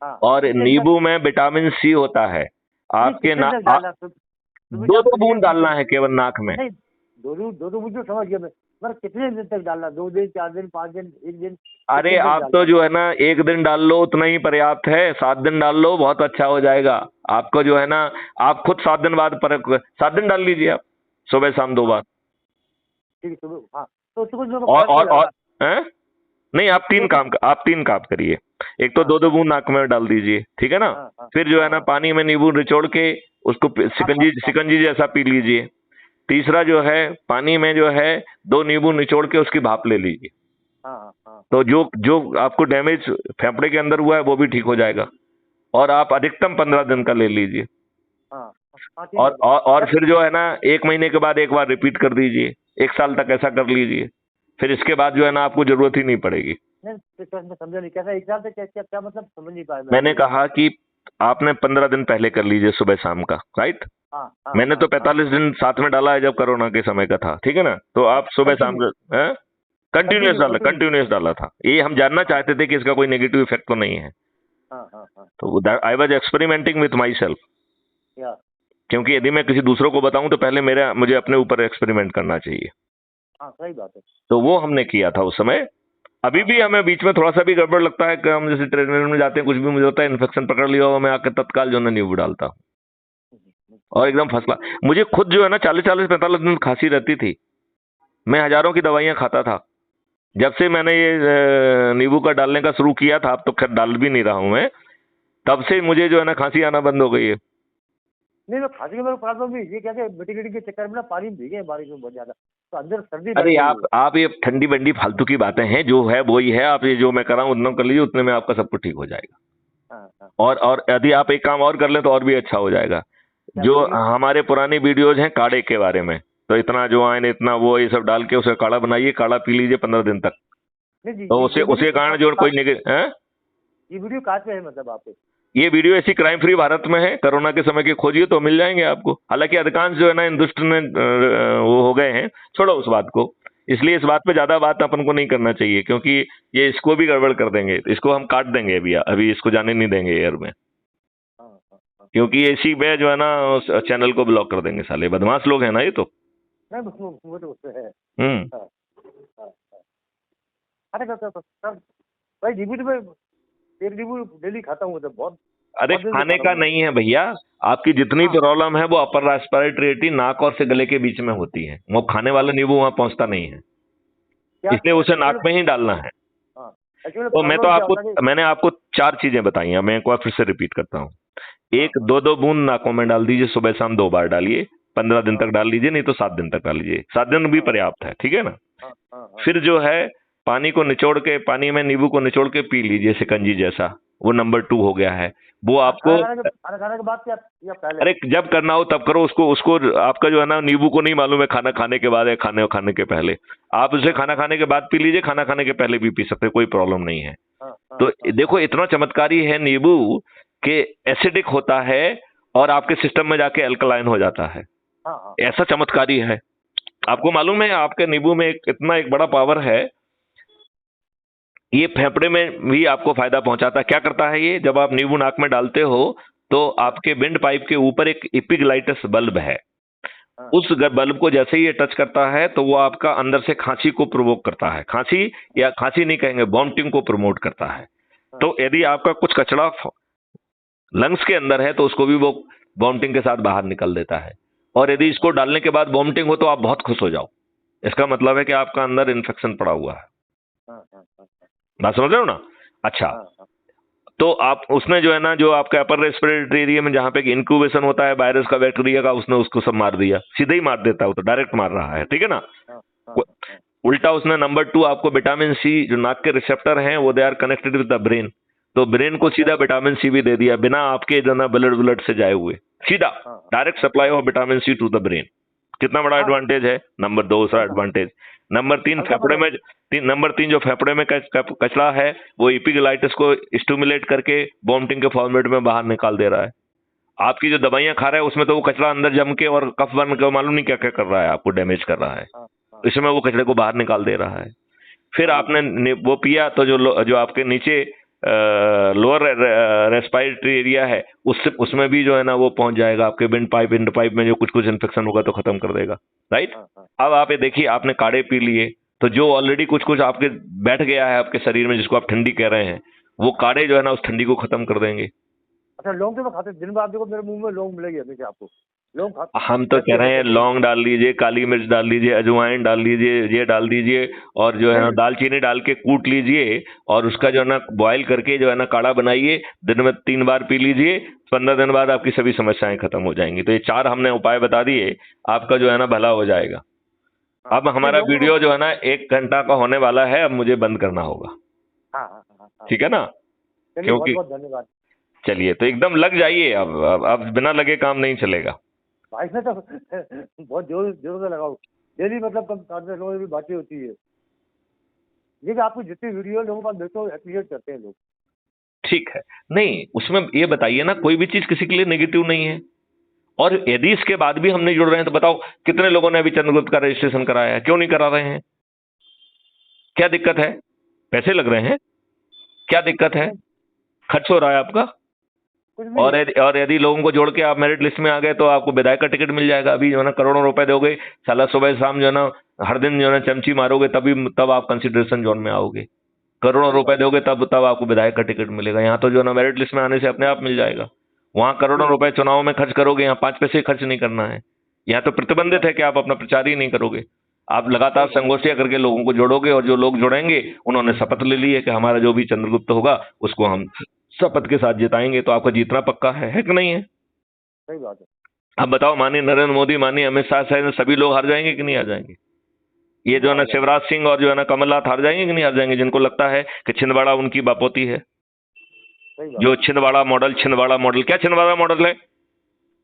हाँ, और कितने दिन तक? नींबू में विटामिन सी होता है नहीं, आपके कितने ना। दिन तक डालना? सुबह दो शाम दो कितने बूंद डालना है केवल नाक में। नहीं, दो बूंद तो समझ गया मैं, मगर कितने दिन तक डालना? 2 दिन, 4 दिन, 5 दिन, 1 दिन, अरे कितने दिन आप डालना तो है? जो है ना 1 दिन डाल लो उतना ही पर्याप्त है, 7 दिन डाल लो बहुत अच्छा हो जाएगा। आपको जो है ना, आप खुद 7 दिन बाद 7 दिन डाल लीजिए आप, सुबह शाम 2 बार। ठीक है, सुबह हाँ, तो उससे कुछ मेरे को और फर्क पड़ और जाएगा? हैं? नहीं, तो कुछ आप 3 काम करिए। एक तो हाँ 2-2 बूंद नाक में डाल दीजिए, ठीक है ना। हाँ हाँ फिर जो है हाँ ना हाँ पानी में नींबू निचोड़ के उसको आप सिकंजी सिकंजी जैसा पी लीजिए। तीसरा जो है, पानी में जो है 2 नींबू निचोड़ के उसकी भाप ले लीजिए। हाँ हाँ हाँ तो जो जो आपको डैमेज फेफड़े के अंदर हुआ है वो भी ठीक हो जाएगा। और आप अधिकतम 15 दिन का ले लीजिए। हाँ हाँ, ठीक है। और सर, फिर जो है ना 1 महीने के बाद एक बार रिपीट कर दीजिए। 1 साल तक ऐसा कर लीजिए। फिर इसके बाद जो है ना आपको जरूरत ही नहीं पड़ेगी। नहीं, तो सर मैं समझा नहीं, कैसा एग्जाम से क्या क्या क्या मतलब, समझ नहीं पाया मैं मैंने आपकी बात। कहा कि आपने 15 दिन पहले कर लीजिए सुबह शाम का, राइट। हाँ हाँ मैंने हाँ तो हाँ, 45 दिन साथ में डाला है जब कोरोना के समय का था, ठीक है ना। तो आप सुबह शाम कंटिन्यू का कंटिन्यूस डाला, कंटिन्यू। कंटिन्यूस डाला था। ये हम जानना हाँ चाहते थे कि इसका कोई नेगेटिव इफेक्ट तो नहीं है। हाँ हाँ हाँ, तो I was experimenting with my self. या क्योंकि यदि मैं किसी दूसरों को बताऊं तो पहले मुझे अपने ऊपर एक्सपेरिमेंट करना चाहिए। हाँ, सही बात है। तो वो हमने किया था उस समय। अभी हाँ भी हाँ हमें बीच में थोड़ा सा भी गड़बड़ लगता है कि हम जैसे ट्रेनर में जाते हैं, कुछ भी मुझे होता है, इन्फेक्शन पकड़ लिया हो, मैं आकर तत्काल जो है नींबू डालता हूँ और एकदम फसला। मुझे खुद जो है ना 40-45 दिन खांसी रहती थी। मैं हजारों की दवाइयां खाता था। जब से मैंने ये नींबू का डालने का शुरू किया था, अब तो खैर डाल भी नहीं रहा हूं मैं, तब से मुझे जो है ना खांसी आना बंद हो गई है। नहीं, मैं खांसी का मेरा प्रॉब्लम भी ये क्या है, मिट्टी गिट्टी के चक्कर में ना पानी में भीगे हैं बारिश में बहुत ज्यादा, तो अंदर सर्दी बढ़ अरे गई है। आप ये ठंडी बंडी फालतू की बातें हैं, जो है वो ही है। आप ये जो मैं कर रहा हूँ उतना कर लीजिए, उतने में आपका सब कुछ ठीक हो जाएगा। हाँ हाँ, और यदि आप एक काम और कर लें तो और भी अच्छा हो जाएगा। क्या जो बोलिए? हमारे पुरानी वीडियोज हैं काढ़े के बारे में, तो इतना अजवाइन इतना वो ये सब डाल के उसे काढ़ा बनाइए, काढ़ा पी लीजिए 15 दिन तक। नहीं जी, तो ये उसे कारण जो कोई हैं? ये वीडियो कहाँ पे है मतलब आप पे? ये वीडियो ऐसी क्राइम फ्री भारत में है, कोरोना के समय के खोजिए तो मिल जाएंगे आपको। हालांकि अधिकांश जो है ना इन दुष्ट ने वो हो गए हैं, छोड़ो उस बात को। इसलिए इस बात पे ज्यादा बात अपन को नहीं करना चाहिए, क्योंकि ये इसको भी गड़बड़ कर देंगे। इसको हम काट देंगे अभी अभी इसको जाने नहीं देंगे एयर में, हाँ हाँ हाँ, क्योंकि इसी में जो है ना उस चैनल को ब्लॉक कर देंगे। साले बदमाश लोग हैं ना ये तो। नहीं वो तो उससे है। हम्म। हाँ हाँ हाँ। अरे सर, भाई नींबू तो मैं एक नींबू डेली खाता हूँ, मतलब बहुत अरे बहुत दिन से खाने खा रहा का हूँ मैं। नहीं है भैया। आपकी जितनी हाँ प्रॉब्लम है वो अपर रेस्पिरेटरी नाक और से गले के बीच में होती है, वो खाने वाला नींबू वहां पहुंचता नहीं है। क्या इसलिए उसे नाक एक्चुअली? में ही डालना है। हाँ, एक्चुअली तो मैं तो प्रॉब्लम क्या होता है कि मैंने आपको 4 चीजें बताई हैं, मैं एक बार फिर से रिपीट करता हूँ। हाँ एक, हाँ 2-2 बूंद नाकों में डाल दीजिए, सुबह शाम 2 बार डालिए। 15 दिन हाँ तक डाल लीजिए, नहीं तो 7 दिन तक डाल लीजिए। 7 दिन भी हाँ पर्याप्त है, ठीक है ना। हाँ हाँ हाँ। फिर जो है पानी को निचोड़ के, पानी में नींबू को निचोड़ के पी लीजिए शिकंजी जैसा। वो नंबर 2 हो गया है। वो आपको, खाना खाने के बाद क्या या पहले? अरे जब करना हो तब करो उसको उसको आपका जो है ना नींबू को नहीं मालूम है खाना खाने के बाद है खाने खाने के पहले। आप उसे हाँ खाना खाने के बाद पी लीजिए, खाना खाने के पहले भी पी सकते हैं, कोई प्रॉब्लम नहीं है। हाँ हाँ तो हाँ देखो इतना चमत्कारी है नींबू कि एसिडिक होता है और आपके सिस्टम में जाके अल्कलाइन हो जाता है। हाँ हाँ ऐसा चमत्कारी है। आपको मालूम है आपके नींबू में इतना एक बड़ा पावर है। ये फेफड़े में भी आपको फायदा पहुंचाता है। क्या करता है ये, जब आप नींबू नाक में डालते हो तो आपके विंड पाइप के ऊपर एक इपिग्लाइटस बल्ब है। हाँ उस बल्ब को जैसे ही ये टच करता है तो वो आपका अंदर से खांसी को प्रोवोक करता है। खांसी, या खांसी नहीं कहेंगे, वॉमिटिंग को प्रमोट करता है। तो यदि आपका कुछ कचरा लंग्स के अंदर है तो उसको भी वो वॉमिटिंग के साथ बाहर निकल देता है। और यदि इसको डालने के बाद वॉमिटिंग हो तो आप बहुत खुश हो जाओ, इसका मतलब है कि आपका अंदर इन्फेक्शन पड़ा हुआ है। हाँ हाँ हाँ बात समझ रहे हो ना? अच्छा, हाँ हाँ तो आप उसने जो है ना, जो आपके अपर रेस्पिरेटरी एरिया में जहां पे इंक्यूबेशन होता है वायरस का, बैक्टीरिया का, उसने उसको सब मार दिया, सीधे ही मार देता है, वो तो डायरेक्ट मार रहा है, ठीक है ना? हाँ हाँ उ- हाँ उल्टा उसने नंबर 2 आपको विटामिन सी, जो नाक के रिसेप्टर हैं वो they are connected with the brain, तो ब्रेन को अच्छा सीधा विटामिन सी भी दे दिया बिना आपके जो ना ब्लड ब्लड से जाए हुए, सीधा हाँ डायरेक्ट हाँ supply of vitamin C to the brain. कितना बड़ा हाँ एडवांटेज है? नंबर 2 दूसरा हल्का एडवांटेज। नंबर 3 हल्का फेफड़े फुल्का। में, नंबर 3 जो फेफड़े में कचरा है वो इपिग्लाइटिस को स्टिमुलेट करके वॉमिटिंग के फॉर्मेट में बाहर निकाल दे रहा है। आपकी जो दवाइयां खा रहे हैं उसमें तो वो कचरा अंदर जम के और कफ बन के मालूम नहीं क्या क्या कर रहा है, आपको डैमेज कर रहा है, हाँ हाँ इसमें वो कचरे को बाहर निकाल दे रहा है। फिर सही। आपने वो पिया तो जो आपके नीचे लोअर रेस्पिरेटरी एरिया है, उससे उसमें भी जो है ना वो पहुंच जाएगा, आपके विंड पाइप में जो कुछ कुछ इन्फेक्शन होगा तो खत्म कर देगा, राइट? हाँ हाँ अब आप ये देखिए, आपने काढ़े पी लिए तो जो ऑलरेडी कुछ कुछ आपके बैठ गया है आपके शरीर में, जिसको आप ठंडी कह रहे हैं, वो काढ़े जो है ना उस ठंडी को खत्म कर देंगे। अच्छा, लौंग तो मैं खाते, दिन भर आप देखो मेरे मुंह में लौंग मिलेगी हमेशा आपको। लौंग खा हम तो कह बैठते रहे हैं बैठते। लौंग डाल लीजिए, काली मिर्च डाल लीजिए, अजवाइन डाल लीजिए, ये डाल दीजिए, और जो है ना नहीं दालचीनी डाल के कूट लीजिए, और उसका जो है ना बॉयल करके जो है ना काढ़ा बनाइए, दिन में 3 बार पी लीजिए, 15 दिन बाद आपकी सभी समस्याएं खत्म हो जाएंगी। तो ये 4 हमने उपाय बता दिए, आपका जो है ना भला हो जाएगा। हाँ अब नहीं, हमारा लौंग तो वीडियो जो है ना 1 घंटा का होने वाला है, अब मुझे बंद करना होगा, हाँ हाँ हाँ हाँ। ठीक है ना? चलिए, बहुत क्योंकि बहुत धन्यवाद। चलिए, तो एकदम लग जाइए, अब बिना लगे काम नहीं चलेगा। भाई मैं तो बहुत जोर जोर से लगाओ। डेली मतलब कम 7-10 लोगों की बातें होती है, लेकिन आपकी जितनी वीडियो लोगों का देखो अप्रिशिएट करते हैं लोग। ठीक है, नहीं उसमें ये बताइए ना, कोई भी चीज किसी के लिए नेगेटिव नहीं है, और यदि इसके बाद भी हम नहीं जुड़ रहे हैं तो बताओ कितने लोगों ने अभी चंद्रगुप्त का रजिस्ट्रेशन कराया है, क्यों नहीं करा रहे हैं? क्या दिक्कत है? पैसे लग रहे हैं, क्या दिक्कत है? नहीं, खर्च हो रहा है आपका। कुछ नहीं। और यदि लोगों को जोड़ के आप मेरिट लिस्ट में आ गए तो आपको विधायक का टिकट मिल जाएगा। अभी जो है ना करोड़ों रुपए दोगे, साला सुबह शाम जो है ना हर दिन जो है ना चमची मारोगे, तब आप कंसिडरेशन जोन में आओगे। करोड़ों सही रुपए बात दोगे तब आपको विधायक का टिकट मिलेगा। यहाँ तो जो है ना मेरिट लिस्ट में आने से अपने आप मिल जाएगा। वहां है। करोड़ों रुपए चुनाव में खर्च करोगे, यहाँ 5 पैसे खर्च नहीं करना है। यहाँ तो सही प्रतिबंधित बात है कि आप अपना प्रचार ही नहीं करोगे। आप लगातार सही बात संगोष्ठियां करके लोगों को जोड़ोगे, और जो लोग जुड़ेंगे उन्होंने शपथ ले ली है कि हमारा जो भी चंद्रगुप्त होगा उसको हम शपथ के साथ जिताएंगे, तो आपका जीतना पक्का है कि नहीं है? सही बात है। अब बताओ, माननीय नरेंद्र मोदी, माननीय अमित शाह सहित सभी लोग हार जाएंगे कि नहीं हार जाएंगे? ये जो बिल्कुल है आ ना जाएंगे। शिवराज सिंह और जो है ना कमलनाथ हार जाएंगे कि नहीं हार जाएंगे, जिनको लगता है कि छिंदवाड़ा उनकी बापोती है? सही बात जो छिंदवाड़ा मॉडल क्या छिंदवाड़ा मॉडल है?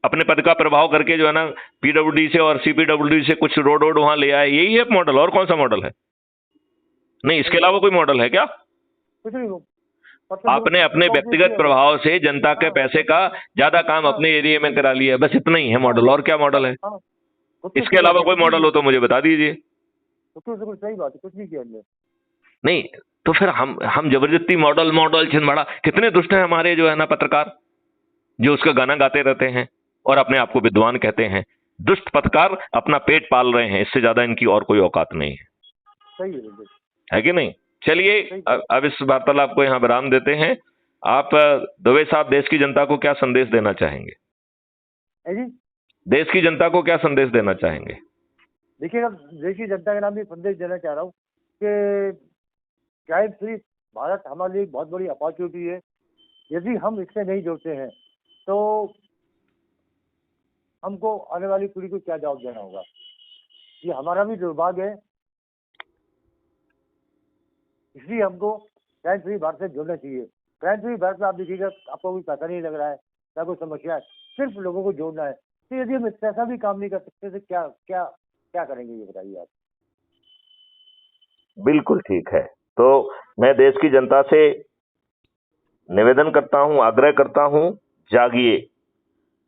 अपने पद का प्रभाव करके जो है ना पीडब्ल्यूडी से और सीपीडब्ल्यूडी से कुछ रोड वहां ले आए, यही है मॉडल, और कौन सा मॉडल है? नहीं, सही इसके बात। अलावा कोई मॉडल है क्या? कुछ नहीं हो। सबसे आपने अपने लोग देखते व्यक्तिगत हैं। प्रभाव से जनता के हाँ पैसे का ज्यादा काम हाँ अपने एरिया में करा लिया, बस इतना ही है हाँ मॉडल, और क्या मॉडल हाँ है? हाँ। खुद की इसके सेवा अलावा किया, कोई कुछ नहीं मॉडल किया। हो तो मुझे बता दीजिए। कुछ सही बात है, कुछ नहीं किया हमने। नहीं, तो फिर हम जबरदस्ती मॉडल मॉडल छिंदवाड़ा, कितने दुष्ट हैं हमारे जो है ना पत्रकार, जो उसका गाना गाते रहते हैं और अपने आप को विद्वान कहते हैं। दुष्ट पत्रकार अपना पेट पाल रहे हैं, इससे ज्यादा इनकी और कोई औकात नहीं है, सही है बिल्कुल। है कि नहीं? चलिए, सही। अब इस वार्तालाप को यहाँ विराम देते हैं। आप दुबे साहब देश की जनता को क्या संदेश देना चाहेंगे? है जी। देश की जनता को क्या संदेश देना चाहेंगे? देखिएगा, देश की जनता के नाम भी संदेश देना चाह रहा हूँ कि क्राइम फ्री भारत हमारे लिए एक बहुत बड़ी अपॉर्चुनिटी है। यदि हम इससे नहीं जुड़ते हैं तो हमको आने वाली पीढ़ी को क्या जवाब देना होगा। ये हमारा भी दुर्भाग्य है, इसलिए हमको क्राइम फ्री भारत से जुड़ना चाहिए। क्राइम फ्री भारत में आप देखिएगा, आपको कोई पैसा नहीं लग रहा है, ना कोई समस्या है, सिर्फ लोगों को जोड़ना है। तो यदि हम ऐसा भी काम नहीं कर सकते तो क्या क्या क्या करेंगे, ये बताइए आप। बिल्कुल ठीक है। तो मैं देश की जनता से निवेदन करता हूं, आग्रह करता हूं, जागिए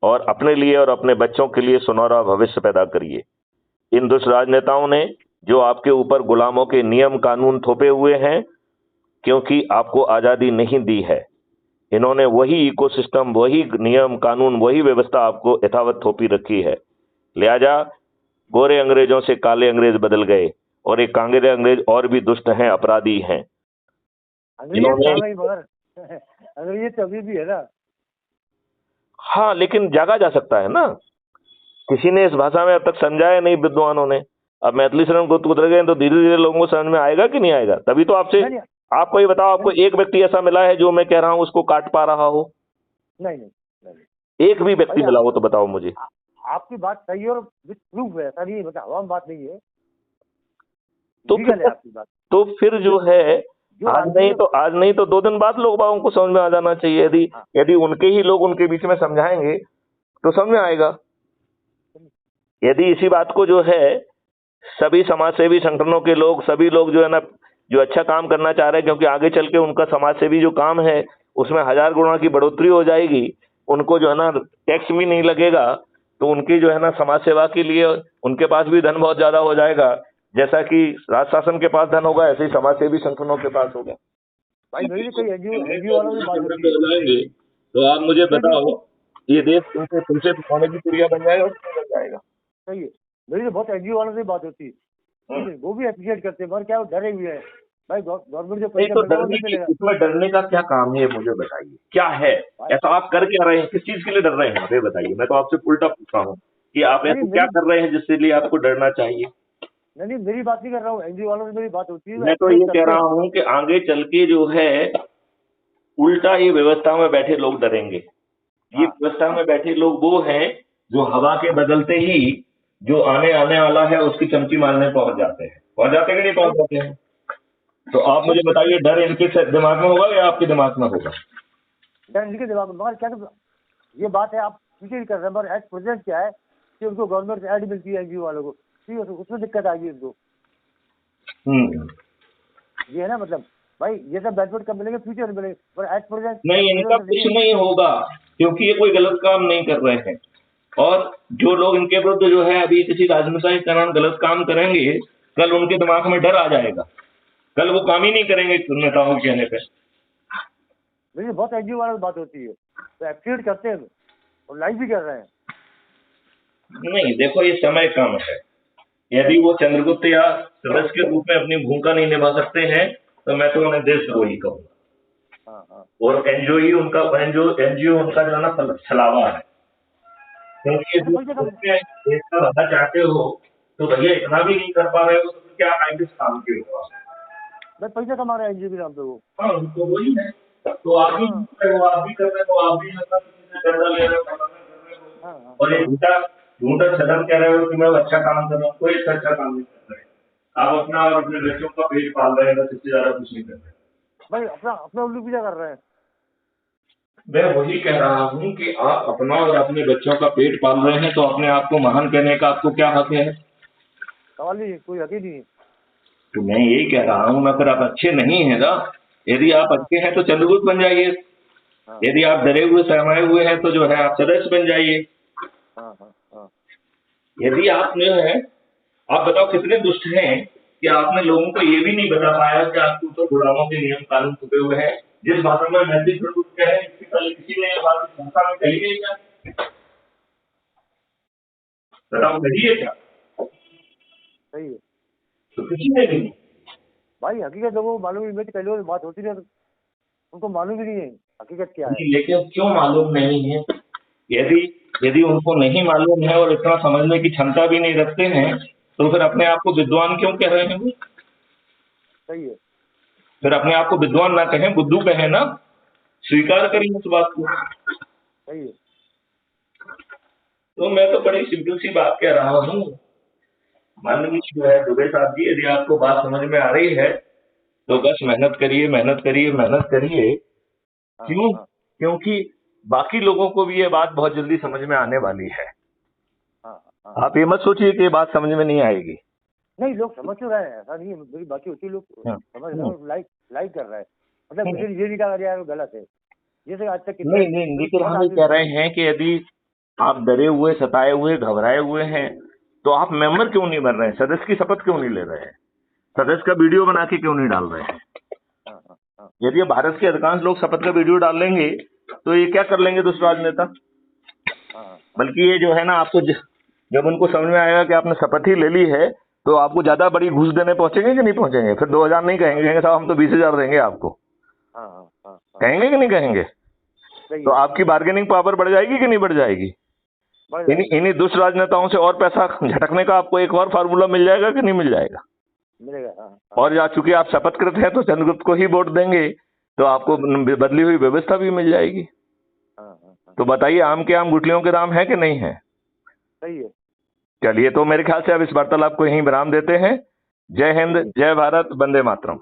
और अपने लिए और अपने बच्चों के लिए सुनहरा भविष्य पैदा करिए। इन दुष्ट राजनेताओं ने जो आपके ऊपर गुलामों के नियम कानून थोपे हुए हैं, क्योंकि आपको आजादी नहीं दी है, इन्होंने वही इकोसिस्टम, वही नियम कानून, वही व्यवस्था आपको यथावत थोपी रखी है। लिहाजा गोरे अंग्रेजों से काले अंग्रेज बदल गए, और एक कांगेरे अंग्रेज और भी दुष्ट हैं, अपराधी हैं। अंग्रेज इन्होंने, था नहीं मगर अंग्रेज तो अभी भी है ना। हाँ, लेकिन जागा जा सकता है ना। किसी ने इस भाषा में अब तक समझाया नहीं विद्वानों ने। अब मैथिली शरण गुप्त गए तो धीरे धीरे लोगों को समझ में आएगा कि नहीं आएगा? तभी तो आपसे, नहीं नहीं आपको ये बताओ, आपको एक व्यक्ति ऐसा मिला है जो मैं कह रहा हूँ उसको काट पा रहा हो? नहीं नहीं नहीं। एक भी व्यक्ति भाई मिला हो तो बताओ मुझे। आपकी बात सही है और विथ प्रूफ है, ऐसा नहीं है, मतलब हवा में बात नहीं है, तो लीगल है आपकी बात। तो फिर जो है, जो आज नहीं तो 2 दिन बाद लोग बागों को समझ में आ जाना चाहिए। यदि हाँ। यदि उनके ही लोग उनके बीच में समझाएंगे तो समझ में आएगा। यदि इसी बात को जो है सभी समाज सेवी संगठनों के लोग, सभी लोग जो है ना, जो अच्छा काम करना चाह रहे हैं, क्योंकि आगे चल के उनका समाज सेवी जो काम है उसमें 1000 गुना की बढ़ोतरी हो जाएगी, उनको जो है ना टैक्स भी नहीं लगेगा, तो उनकी जो है ना समाज सेवा के लिए उनके पास भी धन बहुत ज्यादा हो जाएगा। जैसा कि राज शासन के पास धन होगा, ऐसे ही समाज सेवी संगठनों के पास होगा। भाई मेरी कोई एनजीओ वालों की बात होती है। जाएंगे तो आप मुझे बताओ, ये देश तुमसे खाने की पुड़िया बन जाएगा, बन जाएगा? सही है, मेरी तो बहुत एनजीओ वालों से बात होती है, ठीक है, वो भी अप्रिशिएट करते हैं, मगर क्या वो डरे हुए हैं भाई, गवर्नमेंट जो नहीं पैसा तो मिलेगा वो डरने नहीं की, मिलेगा। इसमें डरने का क्या काम है, ये मुझे बताइए, क्या है ऐसा? आप कर क्या रहे हैं, किस चीज के लिए डर रहे हैं, ये बताइए। मैं तो आपसे उल्टा पूछ रहा हूँ कि आप ऐसा क्या कर रहे हैं जिसके लिए आपको डरना चाहिए? नहीं मेरी बात नहीं कर रहा हूँ, एनजीओ वालों से मेरी बात होती है, मैं तो ये कह रहा हूँ कि आगे चल के जो है उल्टा ये व्यवस्था में बैठे लोग डरेंगे। ये व्यवस्था में बैठे लोग वो हैं जो हवा के बदलते ही जो आने वाला है उसकी चमकी मारने पहुंच जाते हैं, कि नहीं पहुंच जाते हैं? तो आप मुझे बताइए, डर इनके दिमाग में होगा या आपके दिमाग में होगा? डर इनके दिमाग में, मगर क्या तो ये बात है, आप पीछे कर रहे हैं, मगर एट प्रेजेंट क्या है कि उनको गवर्नमेंट से एड मिलती है एनजीओ वालों को, ठीक है, उसमें दिक्कत आएगी उनको। ये है ना, मतलब भाई ये सब बेनिफिट कब मिलेंगे, फ्यूचर में मिलेंगे, पर एट प्रेजेंट नहीं, इनका कुछ नहीं होगा, क्योंकि ये कोई गलत काम नहीं कर रहे हैं। और जो लोग इनके विरुद्ध जो है अभी किसी राजनेता के नाम गलत काम करेंगे, कल उनके दिमाग में डर आ जाएगा, कल वो काम ही नहीं करेंगे नेताओं के कहने पे। मेरी बहुत एनजीओ वालों से बात होती है, तो एप्रिशिएट करते हैं और लाइक भी कर रहे हैं। नहीं देखो, ये समय कम है, यदि वो चंद्रगुप्त या सदस्य के रूप में अपनी भूमिका नहीं निभा सकते हैं तो मैं तो उन्हें देशद्रोही कहूँगा। और एनजीओ ही उनका, एनजीओ उनका जो है ना छलावा है, क्योंकि देश का भला चाहते हो तो भैया इतना भी नहीं कर पा रहे हो तो क्या किस काम के हो? बस पैसा कमा रहे हैं एनजीओ के नाम पे वो। हाँ, तो वही है, तो आप भी कर रहे हो, आप भी कर रहे हो, आप भी कर्जा ले रहे हो, और ये झूठा छदम कह रहे हो कि मैं अच्छा काम कर रहा हूँ, कोई अच्छा काम नहीं कर रहे। आप अपना और अपने बच्चों का पेट पाल रहे हैं, इससे ज्यादा कुछ नहीं कर रहे भाई, अपना उल्लू पीछा कर रहे हैं। मैं वही कह रहा हूँ कि आप अपना और अपने बच्चों का पेट पाल रहे हैं, तो अपने आप को महान कहने का आपको क्या हक है? सवाल नहीं, कोई हक ही नहीं है। तो मैं यही कह रहा हूँ ना, फिर आप अच्छे नहीं है ना। यदि आप अच्छे हैं तो चंद्रगुप्त बन जाइए, यदि आप डरे हुए सहमाए हुए हैं तो जो है आप सदस्य बन जाइए। यदि आप जो है, आप बताओ कितने दुष्ट हैं कि आपने लोगों को ये भी नहीं बता पाया कि आपके ऊपर बुढ़ाओं के नियम कानून छुपे हुए हैं। जिस भाषा में मैथिली क्या है, इससे पहले किसी ने बात भाषा में कही है क्या? बताओ, कही है क्या? सही है, तो किसी ने भी नहीं। भाई हकीकत लोगों को मालूम ही, मेरी पहले बात होती है उनको मालूम ही नहीं है हकीकत क्या है। लेकिन क्यों मालूम नहीं है? यदि उनको नहीं मालूम है और इतना समझने की क्षमता भी नहीं रखते हैं तो फिर अपने आप को विद्वान क्यों कह रहे हैं वो? सही है, फिर अपने आप को विद्वान ना कहें, बुद्धू कहें ना, स्वीकार करें उस बात को। सही है। तो मैं तो बड़ी सिंपल सी बात कह रहा हूँ, माननीय जो है दुबे साहब जी, यदि आपको बात समझ में आ रही है तो बस मेहनत करिए, मेहनत करिए, मेहनत करिए। क्यों? क्योंकि बाकी लोगों को भी ये बात बहुत जल्दी समझ में आने वाली है। आप ये मत सोचिए कि ये बात समझ में नहीं आएगी। नहीं, लोग समझ तो रहे हैं, ऐसा नहीं है, मेरी बाकी होती लोग समझ रहे हैं, लाइक कर रहे हैं, मतलब मुझे ये नहीं कहा यार गलत है, ये तो आज तक नहीं, लेकिन हम ये कह रहे हैं कि यदि आप डरे हुए, सताए हुए, घबराए हुए हैं तो आप मेंबर क्यों नहीं बन रहे हैं, सदस्य की शपथ क्यों नहीं ले रहे हैं, सदस्य का वीडियो बना के क्यों नहीं डाल रहे हैं? यदि भारत के अधिकांश लोग शपथ का वीडियो डाल लेंगे तो ये क्या कर लेंगे दूसरे राजनेता? बल्कि ये जो है ना, आपको जब उनको समझ में आएगा कि आपने शपथ ही ले ली है तो आपको ज्यादा बड़ी घूस देने पहुंचेंगे कि नहीं पहुंचेंगे? फिर 2000 नहीं कहेंगे साहब, हम तो 20,000 देंगे आपको। कहेंगे कि नहीं कहेंगे? तो आपकी बार्गेनिंग पावर बढ़ जाएगी कि नहीं बढ़ जाएगी? बढ़ जाएगी। इन्हीं दुष्ट राजनेताओं से और पैसा झटकने का आपको एक और फार्मूला मिल जाएगा कि नहीं मिल जाएगा? मिलेगा। हाँ हाँ और या चूंकि आप शपथकृत हैं तो चंद्रगुप्त को ही वोट देंगे, तो आपको बदली हुई व्यवस्था भी मिल जाएगी। हाँ हाँ हाँ, तो बताइए, आम के आम गुठलियों के दाम है कि नहीं है? सही है। चलिए, तो मेरे ख्याल से अब इस वार्तालाप को यहीं विराम देते हैं। जय हिंद, जय भारत, वंदे मातरम।